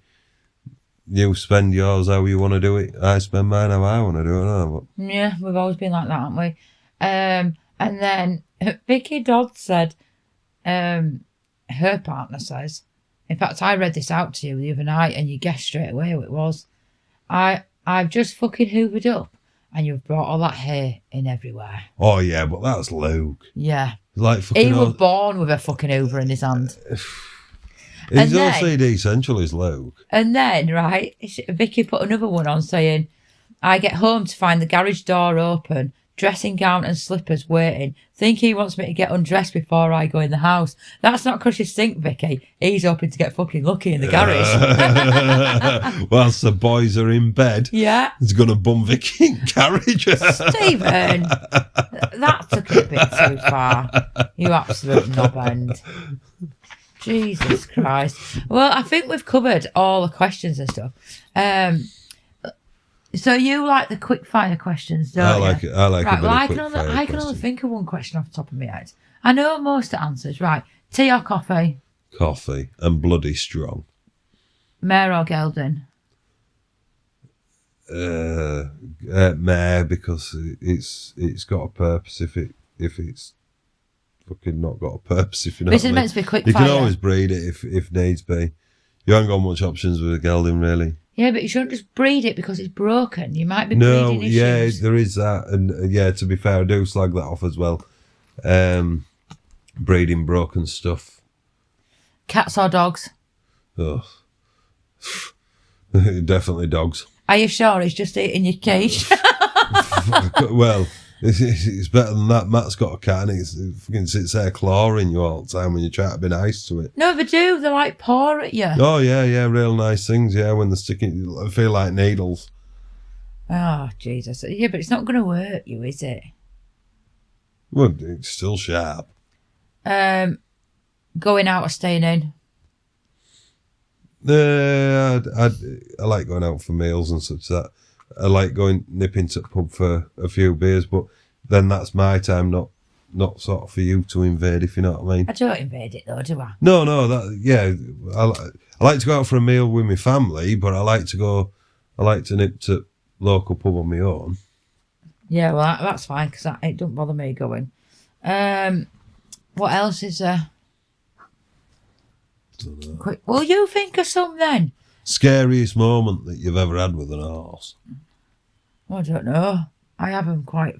You spend yours how you want to do it. I spend mine how I want to do it. Yeah, we've always been like that, haven't we? And then Vicky Dodd said, her partner says, in fact, I read this out to you the other night and you guessed straight away who it was. I've just fucking hoovered up and you've brought all that hair in everywhere. Oh, yeah, but that's Luke. Yeah. Like fucking he was born with a fucking hoover in his hand. His OCD central is Luke. And then, right, Vicky put another one on saying, I get home to find the garage door open, dressing gown and slippers waiting. Think he wants me to get undressed before I go in the house. That's not because you stink, Vicky. He's hoping to get fucking lucky in the garage. Whilst the boys are in bed. Yeah. He's going to bum Vicky in garage. Stephen, that took it a bit too far. You absolute knobend. Jesus Christ. Well, I think we've covered all the questions and stuff. So you like the quick fire questions, don't you? I like right, a bit well, of quick fire I can only think of one question off the top of my head. I know most of the answers. Right. Tea or coffee? Coffee and bloody strong. Mare or gelding? Mare, because it's got a purpose. If it's fucking not got a purpose, if you know. This is meant to be quick fire. You can always breed it if needs be. You haven't got much options with a gelding, really. Yeah, but you shouldn't just breed it because it's broken. You might be breeding issues. Yeah, there is that, and yeah, to be fair, I do slag that off as well. Breeding broken stuff. Cats or dogs? Oh, definitely dogs. Are you sure he's just eating your quiche? Well, It's better than that. Matt's got a cat and it fucking sits there clawing you all the time when you try to be nice to it. No, they do. They like paw at you. Oh, yeah, real nice things, yeah, when they're sticking, I feel like needles. Oh, Jesus. Yeah, but it's not going to hurt you, is it? Well, it's still sharp. Going out or staying in? I like going out for meals and such that. I like going nipping to the pub for a few beers, but then that's my time, not sort of for you to invade, if you know what I mean. I don't invade it though, do I? No, I like to go out for a meal with my family, but I like to nip to local pub on my own. Yeah, well, that's fine, because it don't bother me going. What else is there? Quick, will you think of some then? Scariest moment that you've ever had with an horse? I don't know. I have them quite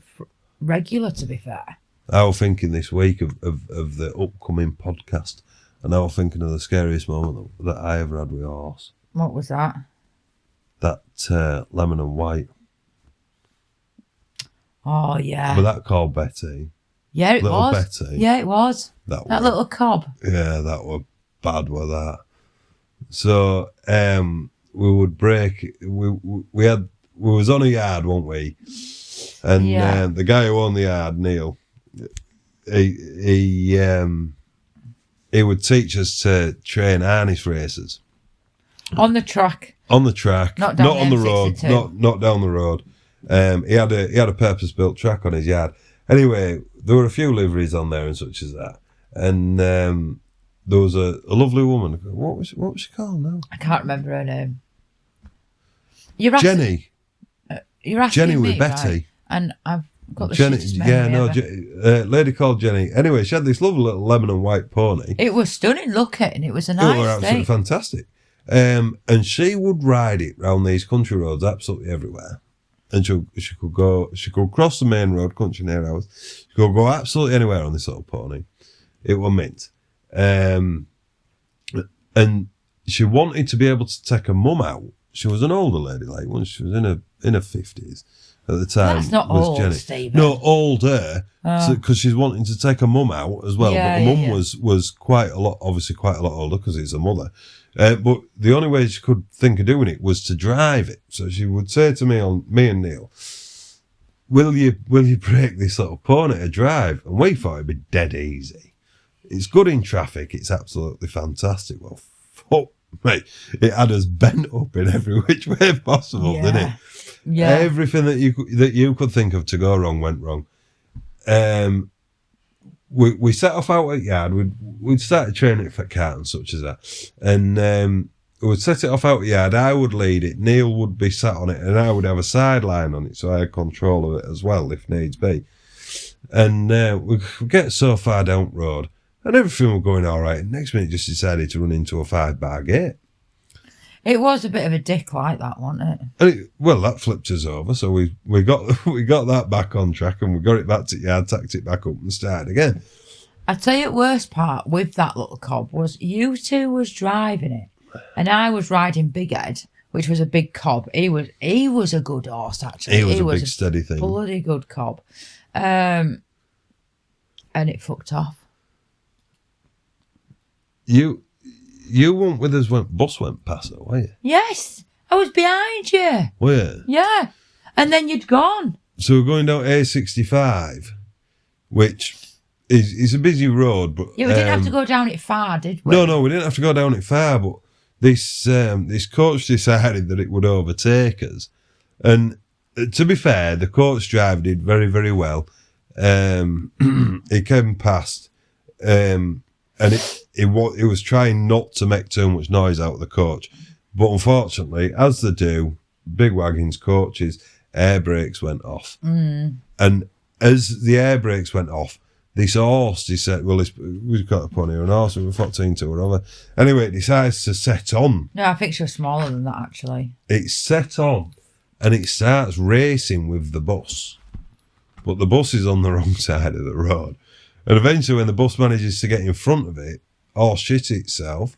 regular, to be fair. I was thinking this week of the upcoming podcast, and I was thinking of the scariest moment that I ever had with a horse. What was that? That lemon and white. Oh, yeah. Was that called Betty? Yeah, it little was. Betty. Yeah, it was. That little cob. Yeah, that was bad with that. So we would break. We was on a yard, weren't we? And the guy who owned the yard, Neil, he would teach us to train harness racers on the track. On the track, not on the road, not down the road. He had a purpose built track on his yard. Anyway, there were a few liveries on there and such as that, and there was a lovely woman. What was she called now? I can't remember her name. Jenny. You're asking Jenny me, with Betty. right? And I've got the Jenny. shittest memory ever. Lady called Jenny. Anyway, she had this lovely little lemon and white pony. It was stunning looking. It was a nice It was absolutely fantastic. And she would ride it round these country roads absolutely everywhere. And she could cross the main road, country near ours. She could go absolutely anywhere on this little pony. It was mint. And she wanted to be able to take her mum out. She was an older lady, like once she was in her 50s at the time. That's not was old, Jenny. Stephen. No, older, because she's wanting to take her mum out as well. Yeah, but her mum was quite a lot older because it's her mother. But the only way she could think of doing it was to drive it. So she would say to me and Neil, will you break this little pony to drive? And we thought it'd be dead easy. It's good in traffic. It's absolutely fantastic. Well, fuck, mate, it had us bent up in every which way possible, didn't it? Yeah. Everything that you could think of to go wrong went wrong. We set off out at yard. We'd started training it for cart and such as that, and we'd set it off out at yard. I would lead it. Neil would be sat on it, and I would have a sideline on it, so I had control of it as well if needs be. And we get so far down the road, and everything was going all right. And next minute, just decided to run into a 5-bar gate. It was a bit of a dick like that, wasn't it? And that flipped us over. So we got that back on track, and we got it back to yard, tacked it back up, and started again. I tell you, the worst part with that little cob was you two was driving it, and I was riding Big Ed, which was a big cob. He was a good horse actually. He was a big steady thing. Bloody good cob, and it fucked off. You weren't with us when bus went past, though, were you? Yes, I was behind you. Were you? Yeah, and then you'd gone. So we're going down A65, which is a busy road, but Yeah, we didn't have to go down it far, did we? No, we didn't have to go down it far. But this coach decided that it would overtake us, and to be fair, the coach driver did very, very well. He came past, and he was trying not to make too much noise out of the coach, but unfortunately, as they do, big wagons, coaches, air brakes went off, and as the air brakes went off, this horse, he said, well, we've got a pony or an horse, we were 14 to or other. Anyway, it decides to set on. No, I think she was smaller than that, actually. It's set on, and it starts racing with the bus. But the bus is on the wrong side of the road. And eventually, when the bus manages to get in front of it, horse shit itself,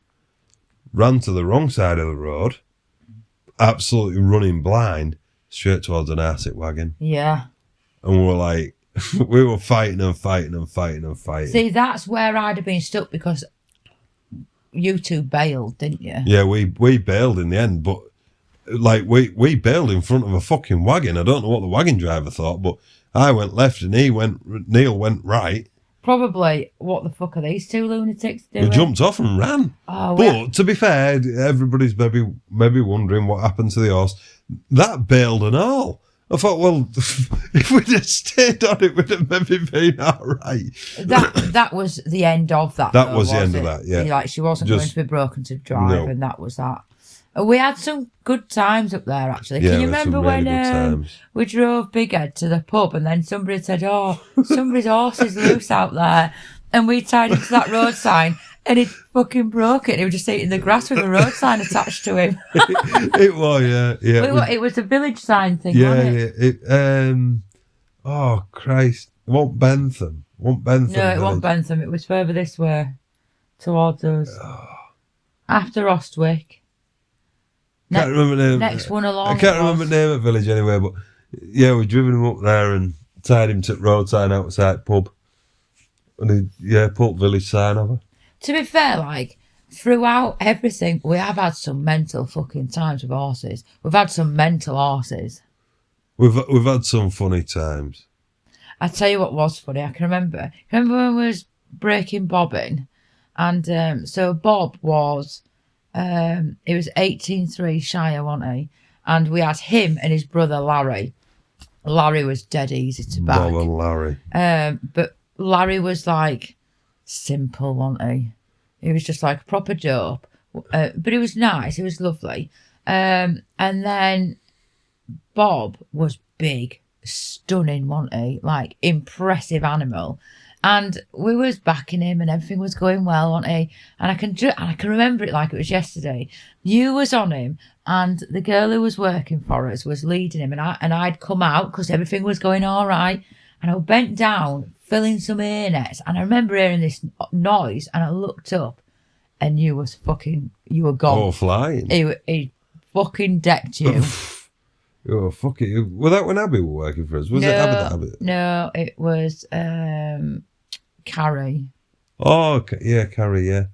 ran to the wrong side of the road, absolutely running blind, straight towards an arctic wagon. Yeah. and we were like, we were fighting and fighting and fighting and fighting. See, that's where I'd have been stuck because you two bailed, didn't you? Yeah, we bailed in the end, but like we bailed in front of a fucking wagon. I don't know what the wagon driver thought, but I went left and Neil went right. Probably, what the fuck are these two lunatics doing? We jumped off and ran. Oh, but to be fair, everybody's maybe wondering what happened to the horse. That bailed and all. I thought, well, if we'd have stayed on it, we'd have maybe been all right. That was the end of that. That was the end of that, yeah. Like, she wasn't going to be broken to drive, and that was that. We had some good times up there, actually. Yeah, Can you remember when we drove Big Ed to the pub and then somebody said, oh, somebody's horse is loose out there, and we tied him to that road sign and he fucking broke it and he was just eating the grass with a road sign attached to him. It was, yeah. It was a village sign thing, yeah, wasn't it? Yeah. Oh, Christ. It wasn't Bentham. No, it wasn't Bentham. It was further this way, towards us. After Ostwick. Can't remember the name. Next one along. I can't remember the name of the village anyway, but yeah, we driven him up there and tied him to the road sign outside pub. And he put village sign over. To be fair, like, throughout everything, we have had some mental fucking times with horses. We've had some mental horses. We've had some funny times. I tell you what was funny. I can remember. Remember when we was breaking Bob in? And so Bob was... he was 18.3 Shire, wasn't he? And we had him and his brother Larry. Larry was dead easy to back. Bob and Larry. But Larry was like simple, wasn't he? He was just like a proper dope. But he was nice. He was lovely. And then Bob was big, stunning, wasn't he? Like impressive animal. And we was backing him and everything was going well, wasn't he? And I can remember it like it was yesterday. You was on him and the girl who was working for us was leading him and I'd come out because everything was going all right. And I bent down, filling some ear nets. And I remember hearing this noise and I looked up and you were gone. Oh, flying. He fucking decked you. Oh, fuck it. Was that when Abby was working for us? Was it Abby that Abby? No, it was Carrie. Oh, okay. Yeah, Carrie, yeah.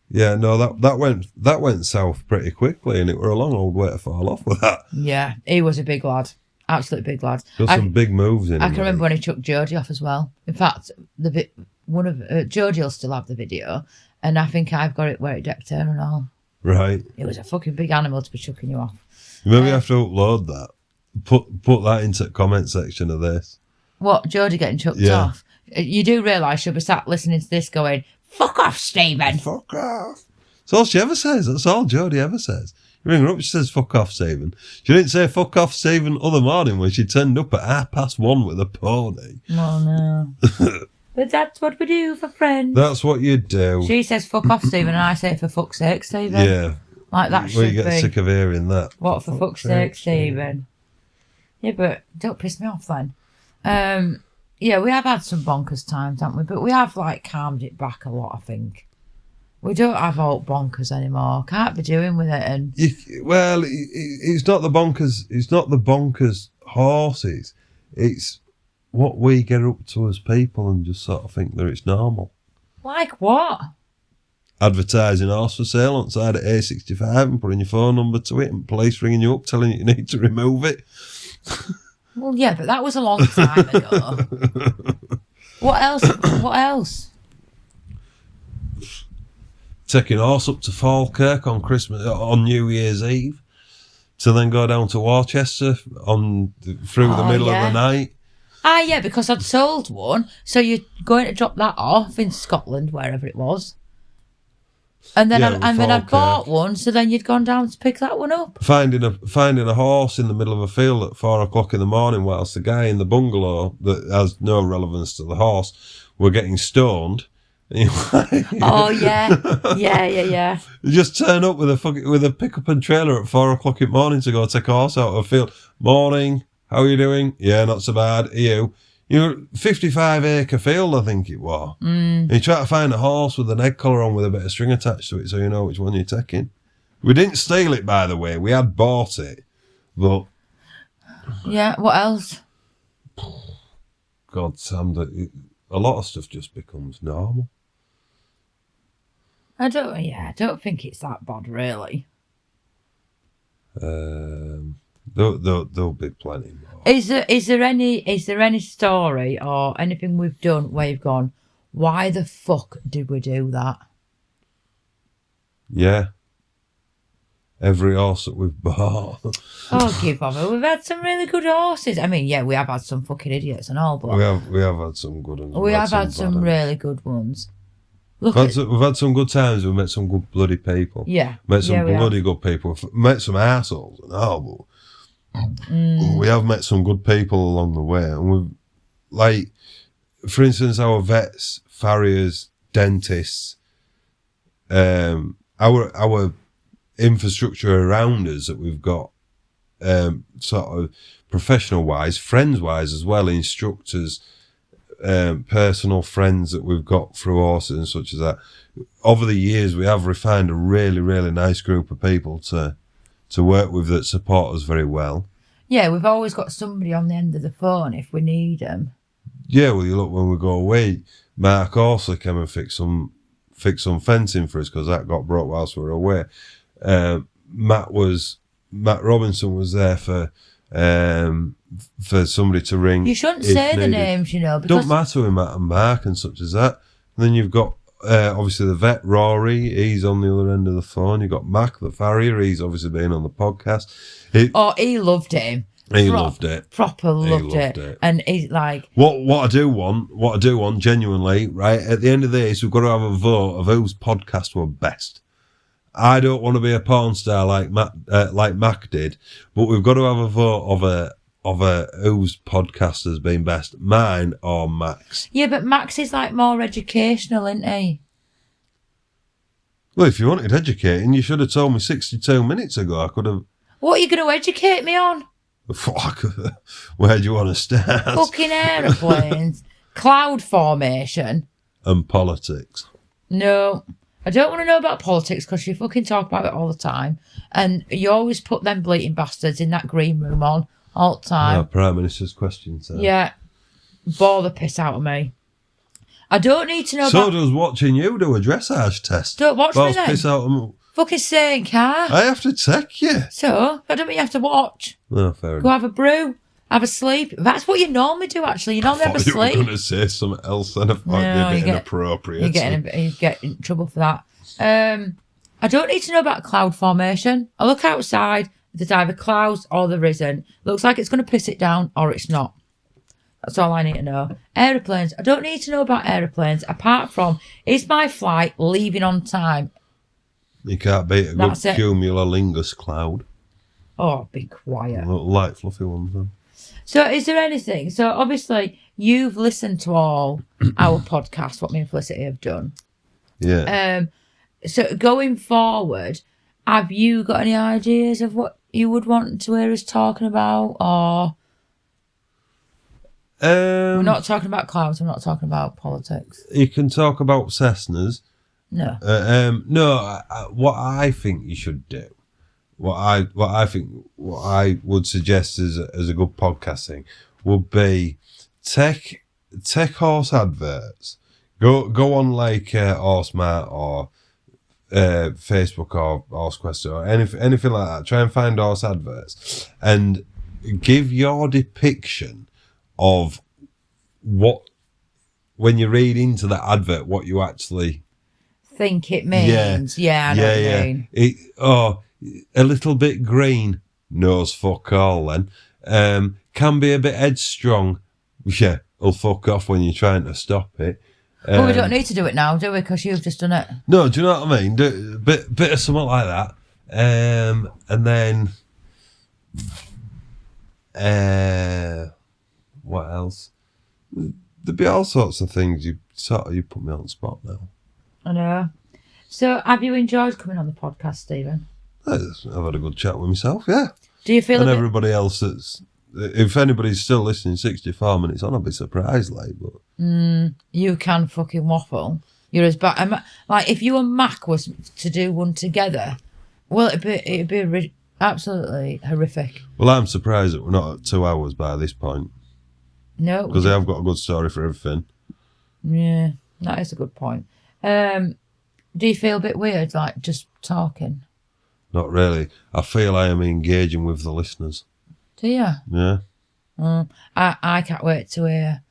Yeah, no, that went south pretty quickly and it were a long old way to fall off with that. Yeah, he was a big lad. Absolute big lad. Got some big moves in I can remember when he took Jodie off as well. In fact, Jodie will still have the video and I think I've got it where it decked her and all. Right. It was a fucking big animal to be chucking you off. Maybe have to upload that. Put that into the comment section of this. What, Jodie getting chucked off? You do realise she'll be sat listening to this going, fuck off, Stephen. Fuck off. That's all she ever says. That's all Jodie ever says. You ring her up, she says, fuck off, Stephen. She didn't say fuck off, Stephen, other morning when she turned up at 1:30 with a pony. Oh, no. But that's what we do for friends. That's what you do. She says fuck off, Stephen, and I say for fuck's sake, Stephen. Yeah. Like that should be. You get sick of hearing that. What for fuck's sake, Stephen? Yeah, but don't piss me off then. Yeah, we have had some bonkers times, haven't we? But we have like calmed it back a lot, I think. We don't have old bonkers anymore. Can't be doing with it. And it's not the bonkers. It's not the bonkers horses. It's what we get up to as people and just sort of think that it's normal. Like what? Advertising horse for sale on side at A65 and putting your phone number to it and police ringing you up telling you need to remove it. Well, yeah, but that was a long time ago. What else? Taking horse up to Falkirk on New Year's Eve to then go down to Worcester through the middle of the night. Ah, yeah, because I'd sold one. So you're going to drop that off in Scotland, wherever it was. And then I'd bought one, so then you'd gone down to pick that one up. Finding a horse in the middle of a field at 4:00 in the morning whilst the guy in the bungalow that has no relevance to the horse were getting stoned. Oh yeah. You just turn up with a pickup and trailer at 4:00 in the morning to go take a horse out of a field. Morning, how are you doing? Yeah, not so bad. Are you? You're 55-acre field, I think it was. And you try to find a horse with an egg collar on with a bit of string attached to it so you know which one you're taking. We didn't steal it, by the way. We had bought it. But yeah, what else? God, Sam, a lot of stuff just becomes normal. I don't think it's that bad, really. There'll be plenty more. Is there any story or anything we've done where you've gone, why the fuck did we do that? Yeah. Every horse that we've bought. Oh, give over. We've had some really good horses. I mean, yeah, we have had some fucking idiots and all, but we have had some good ones. we have had some really good ones. We've had some good times. We've met some good bloody people. Yeah. Met some bloody good people. We've met some assholes and all, but we have met some good people along the way. And we've, like, for instance, our vets, farriers, dentists, our infrastructure around us that we've got, sort of professional wise, friends wise as well, instructors, personal friends that we've got through horses and such as that. Over the years, we have refined a really, really nice group of people to work with that support us very well. Yeah, we've always got somebody on the end of the phone if we need them. Yeah, well, you look, when we go away, Mark also came and fix some fencing for us because that got broke whilst we were away. Matt Robinson was there for somebody to ring. You shouldn't say the names, you know. Because don't matter with Matt and Mark and such as that. And then you've got obviously the vet Rory. He's on the other end of the phone. You've got Mac the farrier. He's obviously been on the podcast. He loved him. He loved it. Proper loved it. And he's like, what I do want genuinely, right, at the end of this, we've got to have a vote of whose podcast were best. I don't want to be a porn star like Mac did, but we've got to have a vote of a whose podcast has been best, mine or Mac's. Yeah, but Max is like more educational, isn't he? Well, if you wanted educating, you should have told me 62 minutes ago. I could have. What are you going to educate me on? Where do you want to start? Fucking aeroplanes, cloud formation, and politics. No, I don't want to know about politics because you fucking talk about it all the time, and you always put them bleating bastards in that green room on all the time. Yeah, Prime Minister's questions. Yeah, bore the piss out of me. I don't need to know. So does watching you do a dressage test. Don't watch me then. Piss out of me. Fucking saying, car. I have to take you. So, I don't mean you have to watch. No, fair Go enough. have a brew, have a sleep. That's what you normally do, actually. You normally have a sleep. You were going to say something else then. I thought you're inappropriate. You get in trouble for that. I don't need to know about cloud formation. I look outside, there's either clouds or there isn't. Looks like it's going to piss it down or it's not. That's all I need to know. Aeroplanes. I don't need to know about aeroplanes apart from, is my flight leaving on time? You can't beat a good cumulonimbus cloud. Oh, be quiet. Little light, fluffy ones, then. So, is there anything? So, obviously, you've listened to all our podcasts, what me and Felicity have done. Yeah. So, going forward, have you got any ideas of what you would want to hear us talking about? Or we're not talking about clouds. We're not talking about politics. You can talk about Cessnas. No. What I think you should do, what I would suggest as a good podcasting would be take horse adverts. Go on like HorseMart or Facebook or HorseQuest or anything like that. Try and find horse adverts and give your depiction of what, when you read into that advert, what you actually think it means. Yeah, I know what you mean. A little bit green, knows fuck all then. Can be a bit headstrong. Yeah, will fuck off when you're trying to stop it. Well, we don't need to do it now, do we? Because you've just done it. No, do you know what I mean? Do bit of something like that. And then what else? There'd be all sorts of things. You put me on the spot now. I know. So, have you enjoyed coming on the podcast, Stephen? I've had a good chat with myself, yeah. Do you feel and everybody else that's, if anybody's still listening 64 minutes on, I'll be surprised, like, but you can fucking waffle. You're as bad. Like, if you and Mac was to do one together, well, it'd be absolutely horrific. Well, I'm surprised that we're not at 2 hours by this point. No. Because I've got a good story for everything. Yeah, that is a good point. Do you feel a bit weird, like just talking? Not really. I feel I am engaging with the listeners. Do you? Yeah. I can't wait to hear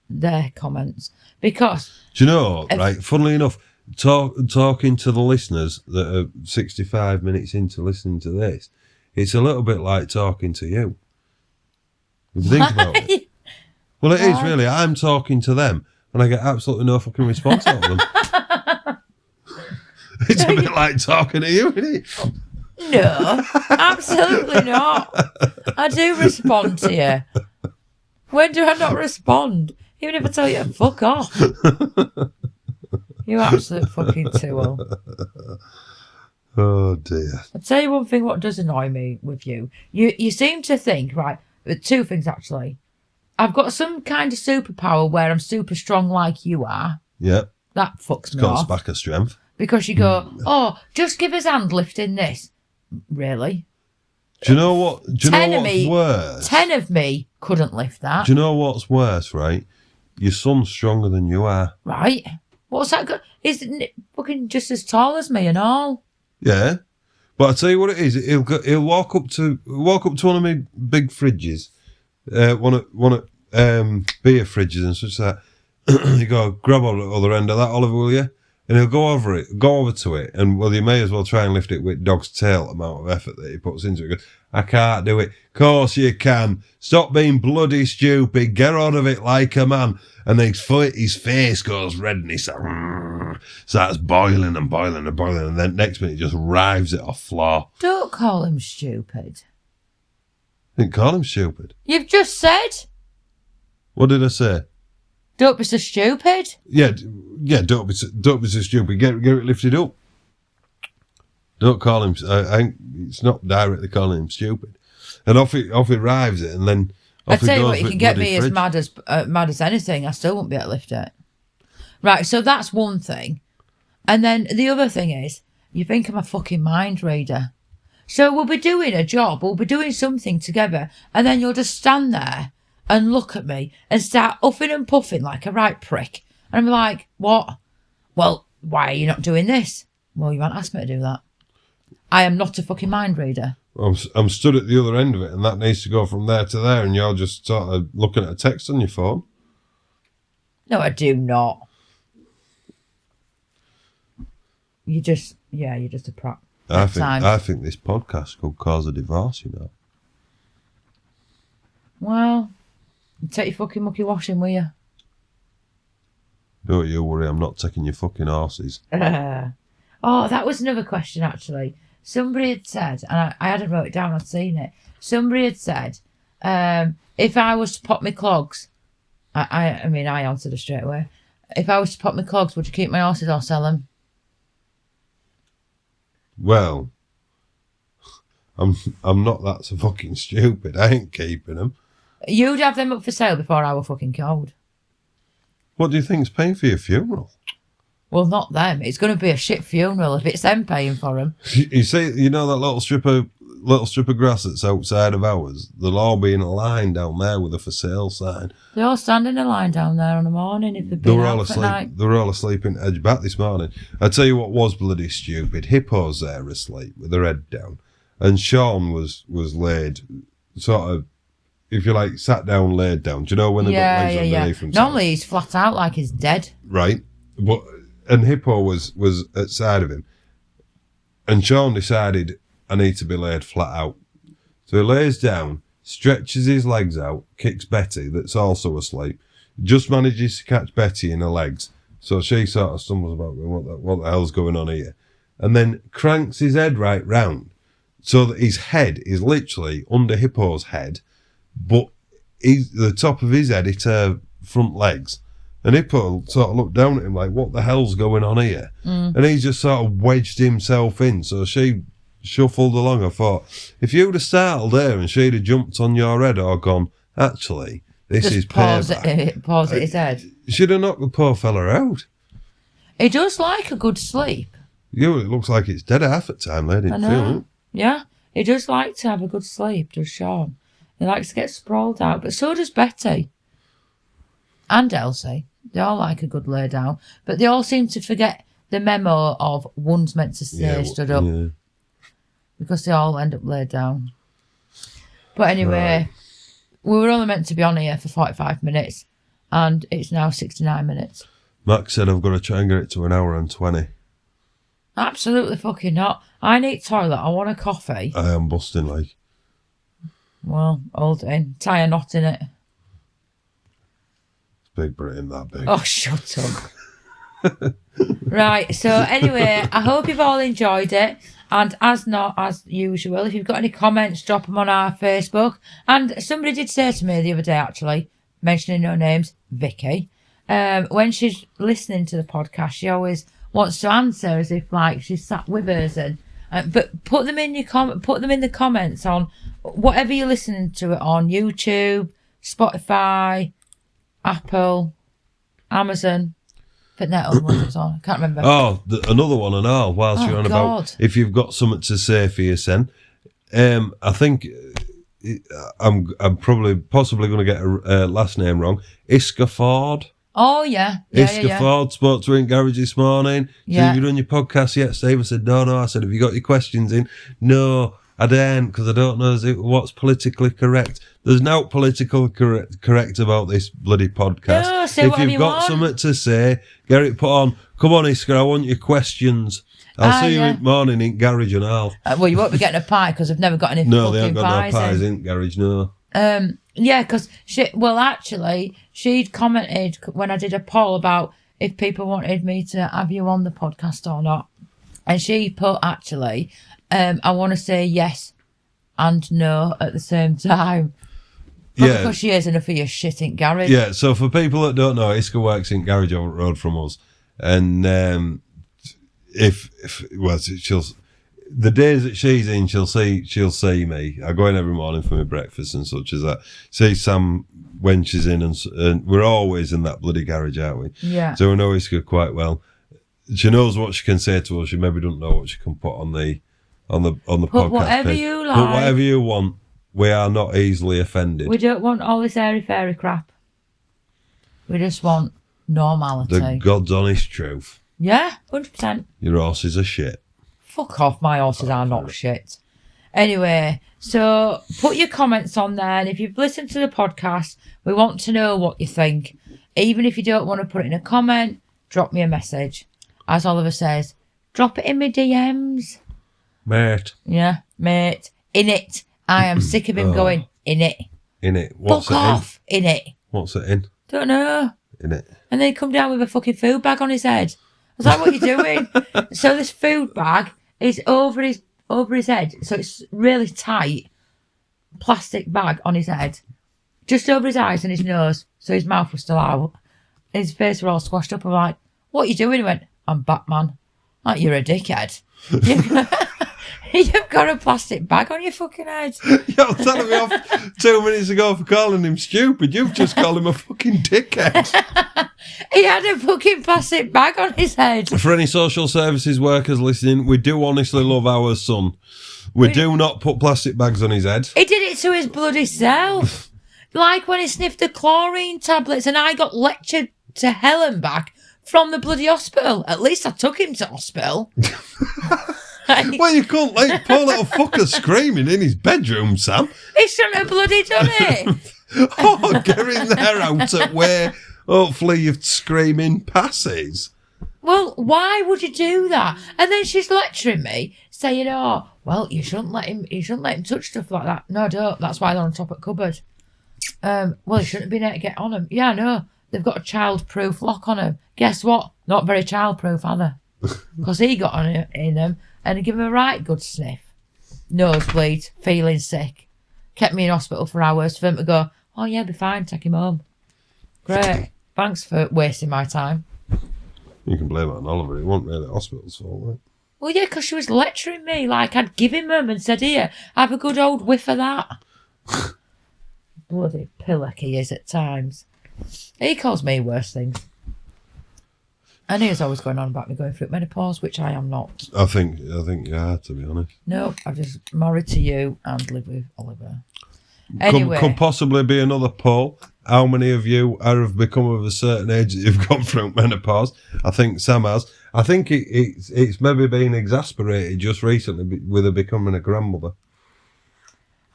their comments because. Do you know, right, funnily enough, talking to the listeners that are 65 minutes into listening to this, it's a little bit like talking to you. If you think about it. Well, it is really. I'm talking to them and I get absolutely no fucking response out of them. It's a bit like talking to you, isn't it? No, absolutely not. I do respond to you. When do I not respond? Even if I tell you to fuck off. You absolute fucking tool. Oh dear. I'll tell you one thing what does annoy me with you. You seem to think, right, two things actually. I've got some kind of superpower where I'm super strong like you are. Yeah. That fucks me Got off. a spack of strength. Because you go, oh, just give us hand lifting this. Really? Do you know what? Do you know what's worse? 10 of me couldn't lift that. Do you know what's worse, right? Your son's stronger than you are. Right. What's that? Isn't it fucking just as tall as me and all? Yeah. But I tell you what it is. He'll walk up to one of my big fridges, one of beer fridges and such that. You go, grab on the other end of that, Oliver, will you? And he'll go over to it, and well, you may as well try and lift it with dog's tail amount of effort that he puts into it. He goes, I can't do it. Of course you can. Stop being bloody stupid. Get on of it like a man. And then his face goes red and he starts boiling and boiling and boiling, and then next minute he just rives it off floor. Don't call him stupid. Didn't call him stupid. You've just said. What did I say? Don't be so stupid. Yeah. Don't be so stupid. Get it lifted up. Don't call him. It's not directly calling him stupid. And off he rives it, and then I off tell you goes what, you with can get bloody me fridge. as mad as anything. I still won't be able to lift it. Right. So that's one thing, and then the other thing is, you think I'm a fucking mind reader. So we'll be doing a job, we'll be doing something together, and then you'll just stand there and look at me and start huffing and puffing like a right prick. And I'm like, what? Well, why are you not doing this? Well, you haven't asked me to do that. I am not a fucking mind reader. I'm stood at the other end of it, and that needs to go from there to there, and you're just sort of looking at a text on your phone. No, I do not. You're just a prop. I think this podcast could cause a divorce, you know. Well, take your fucking mucky washing, will you? Don't you worry, I'm not taking your fucking horses. Oh, that was another question, actually. Somebody had said, and I hadn't wrote it down, I'd seen it. Somebody had said, if I was to pop my clogs, I mean, I answered it straight away. If I was to pop my clogs, would you keep my horses or sell them? Well, I'm not that so fucking stupid. I ain't keeping them. You'd have them up for sale before I were fucking cold. What do you think's paying for your funeral? Well, not them. It's going to be a shit funeral if it's them paying for them. You see, you know that little strip of grass that's outside of ours? They'll all be in a line down there with a for sale sign. They all stand in a line down there in the morning if they've been out at night. They were all asleep in Edge Back this morning. I tell you what was bloody stupid. Hippo's there asleep with their head down. And Sean was laid, sort of, if you like, sat down, laid down. Do you know when they've got legs underneath themselves? Normally he's flat out like he's dead. Right. And Hippo was at side of him. And Sean decided, I need to be laid flat out. So he lays down, stretches his legs out, kicks Betty, that's also asleep, just manages to catch Betty in her legs. So she sort of stumbles about, what the hell's going on here? And then cranks his head right round so that his head is literally under Hippo's head, but the top of his head hit her front legs. And Hippo sort of looked down at him like, what the hell's going on here? And he just sort of wedged himself in. So she shuffled along. I thought, if you'd have startled her and she'd have jumped on your head or gone, actually, this just is payback. Pause at his head. She'd have knocked the poor fella out. He does like a good sleep. Yeah, it looks like it's dead half at time. They didn't feel it. Yeah, he does like to have a good sleep, does Sean. He likes to get sprawled out, but so does Betty. and Elsie. They all like a good lay down, but they all seem to forget the memo of one's meant to stay stood up because they all end up laid down. But anyway, we were only meant to be on here for 45 minutes, and it's now 69 minutes. Max said I've got to try and get it to an hour and 20. Absolutely fucking not. I need toilet. I want a coffee. I am busting, like. Well, hold it in. Tie a knot in it. It's big, but it ain't that big. Oh, shut up. Right, so anyway, I hope you've all enjoyed it. And as usual, if you've got any comments, drop them on our Facebook. And somebody did say to me the other day, actually, mentioning no names, Vicky, when she's listening to the podcast, she always wants to answer as if like she's sat with us. And but put them in the comments on whatever you're listening to it on: YouTube, Spotify, Apple, Amazon. But that other one was on. I can't remember. Oh, another one and all. Whilst you're on about, if you've got something to say for you, Sen. I think I'm possibly going to get a last name wrong. Iska Ford. Oh yeah. Iska Ford spoke to her in garage this morning. She said, have you done your podcast yet, Steve? I said, no. I said, have you got your questions in? No, I don't, because I don't know what's politically correct. There's no political correct about this bloody podcast. No, say if you've got something to say, get it put on. Come on, Iska, I want your questions. I'll see you in the morning in garage and all. Well, you won't be getting a pie because I've never got any no, fucking they haven't got pies no pies in garage, no. Yeah, because she'd commented when I did a poll about if people wanted me to have you on the podcast or not. And she put, actually, I want to say yes and no at the same time. Probably because she is enough of your shit in garage. Yeah, so for people that don't know, Iska works in garage over the road from us. And she'll... The days that she's in, she'll see me. I go in every morning for my breakfast and such as that. See Sam when she's in, and we're always in that bloody garage, aren't we? Yeah. So we know Iska quite well. She knows what she can say to us. She maybe don't know what she can put on the podcast. Put whatever page. you like. Put whatever you want. We are not easily offended. We don't want all this airy fairy crap. We just want normality. The God's honest truth. Yeah, 100%. Your horses are shit. Fuck off, my horses are not shit. Anyway, so put your comments on there, and if you've listened to the podcast, we want to know what you think. Even if you don't want to put it in a comment, drop me a message. As Oliver says, drop it in my DMs. Mate. Yeah, mate. In it. I am sick of him going, in it. In it. What's Fuck it off. In it. What's it in? Don't know. In it. And then he come down with a fucking food bag on his head. I was like, what are you doing? So this food bag is over his head. So it's really tight. Plastic bag on his head. Just over his eyes and his nose. So his mouth was still out. His face was all squashed up. I'm like, what are you doing? He went, I'm Batman. Like, you're a dickhead. You've got a plastic bag on your fucking head. You're telling me off 2 minutes ago for calling him stupid. You've just called him a fucking dickhead. He had a fucking plastic bag on his head. For any social services workers listening, we do honestly love our son. We do not put plastic bags on his head. He did it to his bloody self. Like when he sniffed the chlorine tablets and I got lectured to hell and back from the bloody hospital. At least I took him to hospital. Well, you can't let poor little fucker screaming in his bedroom, Sam. He shouldn't have bloody done it. Oh, get in there out at where hopefully your screaming passes. Well, why would you do that? And then she's lecturing me, saying, "Oh, well, you shouldn't let him touch stuff like that." No, don't. That's why they're on top of the cupboard. Well, he shouldn't have been able to get on them. Yeah, no, they've got a child-proof lock on them. Guess what? Not very child-proof, are they? Because he got on in them and gave him a right good sniff. Nosebleed, feeling sick. Kept me in hospital for hours for him to go, oh yeah, be fine, take him home. Great. Thanks for wasting my time. You can blame it on Oliver. It wasn't really the hospital's fault, right? Well, yeah, because she was lecturing me. Like, I'd give him them and said, here, have a good old whiff of that. Bloody pillock he is at times. He calls me worse things. And he was always going on about me going through menopause, which I am not. I think you are, to be honest. No, I'm just married to you and live with Oliver. Anyway. Could possibly be another poll. How many of you have become of a certain age that you've gone through menopause? I think Sam has. I think it's maybe been exasperated just recently with her becoming a grandmother.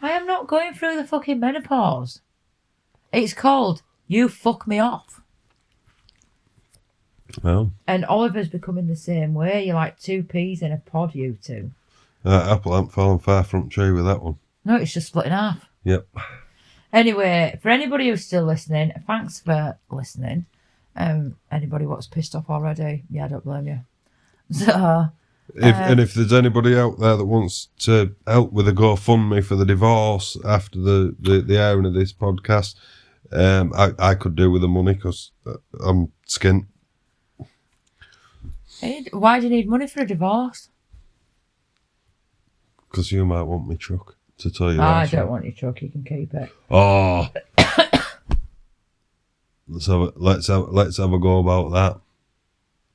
I am not going through the fucking menopause. It's called You Fuck Me Off. Well. And Oliver's becoming the same way. You're like two peas in a pod, you two. Apple ain't fallen far from the tree with that one. No, it's just split in half. Yep. Anyway, for anybody who's still listening, thanks for listening. Anybody what's pissed off already, yeah, I don't blame you. So, if there's anybody out there that wants to help with a GoFundMe for the divorce after the airing of this podcast, I could do with the money because I'm skint. Why do you need money for a divorce? Because you might want me truck to tell you. I don't want your truck. You can keep it. Oh, let's have a go about that.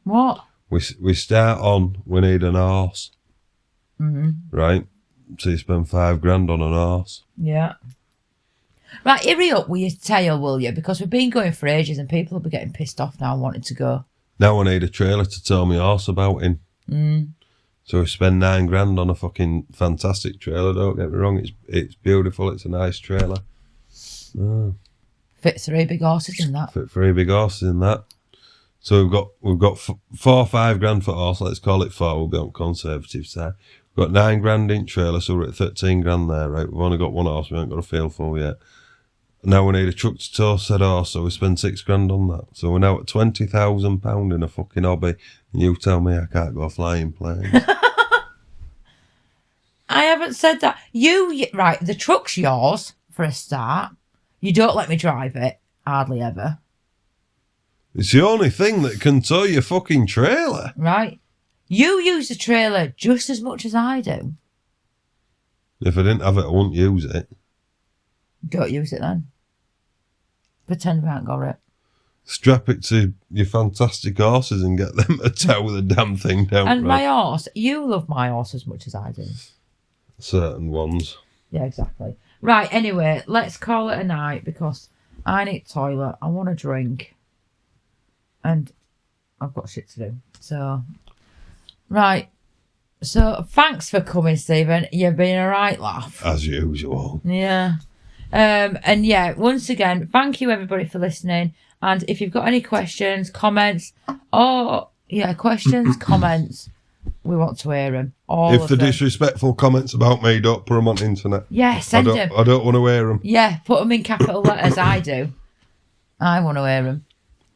What? We start on. We need an horse. Mm-hmm. Right. So you spend $5,000 on an horse. Yeah. Right, hurry up with your tail, will you? Because we've been going for ages and people will be getting pissed off now wanting to go. Now I need a trailer to tell me horse about him. So we spend $9,000 on a fucking fantastic trailer. Don't get me wrong, it's beautiful. It's a nice trailer. Fit 3 big horses in that. Fit 3 big horses in that. So we've got $4-5 for horse. Let's call it 4. We'll be on conservative side. We've got $9,000 in trailer, so we're at $13,000 there, right? We've only got one horse. We haven't got a field full yet. Now we need a truck to tow said horse, so we spend $6,000 on that. So we're now at £20,000 in a fucking hobby. And you tell me I can't go flying planes. I haven't said that. Right, the truck's yours for a start. You don't let me drive it, hardly ever. It's the only thing that can tow your fucking trailer. Right. You use the trailer just as much as I do. If I didn't have it, I wouldn't use it. Don't use it then. Pretend we haven't got it. Strap it to your fantastic horses and get them to tow the damn thing down. And my horse, you love my horse as much as I do. Certain ones. Yeah, exactly. Right, anyway, let's call it a night because I need toilet, I want a drink, and I've got shit to do. So, right. So, thanks for coming, Stephen. You've been a right laugh. As usual. Yeah. And yeah, once again, thank you everybody for listening. And if you've got any questions, comments, comments, we want to hear them. If the disrespectful comments about me, don't put them on the internet. Yeah, send them. I don't want to hear them. Yeah, put them in capital letters. I do. I want to hear them.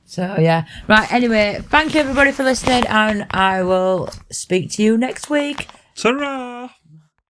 So yeah. Right, anyway, thank you everybody for listening and I will speak to you next week. Ta-ra!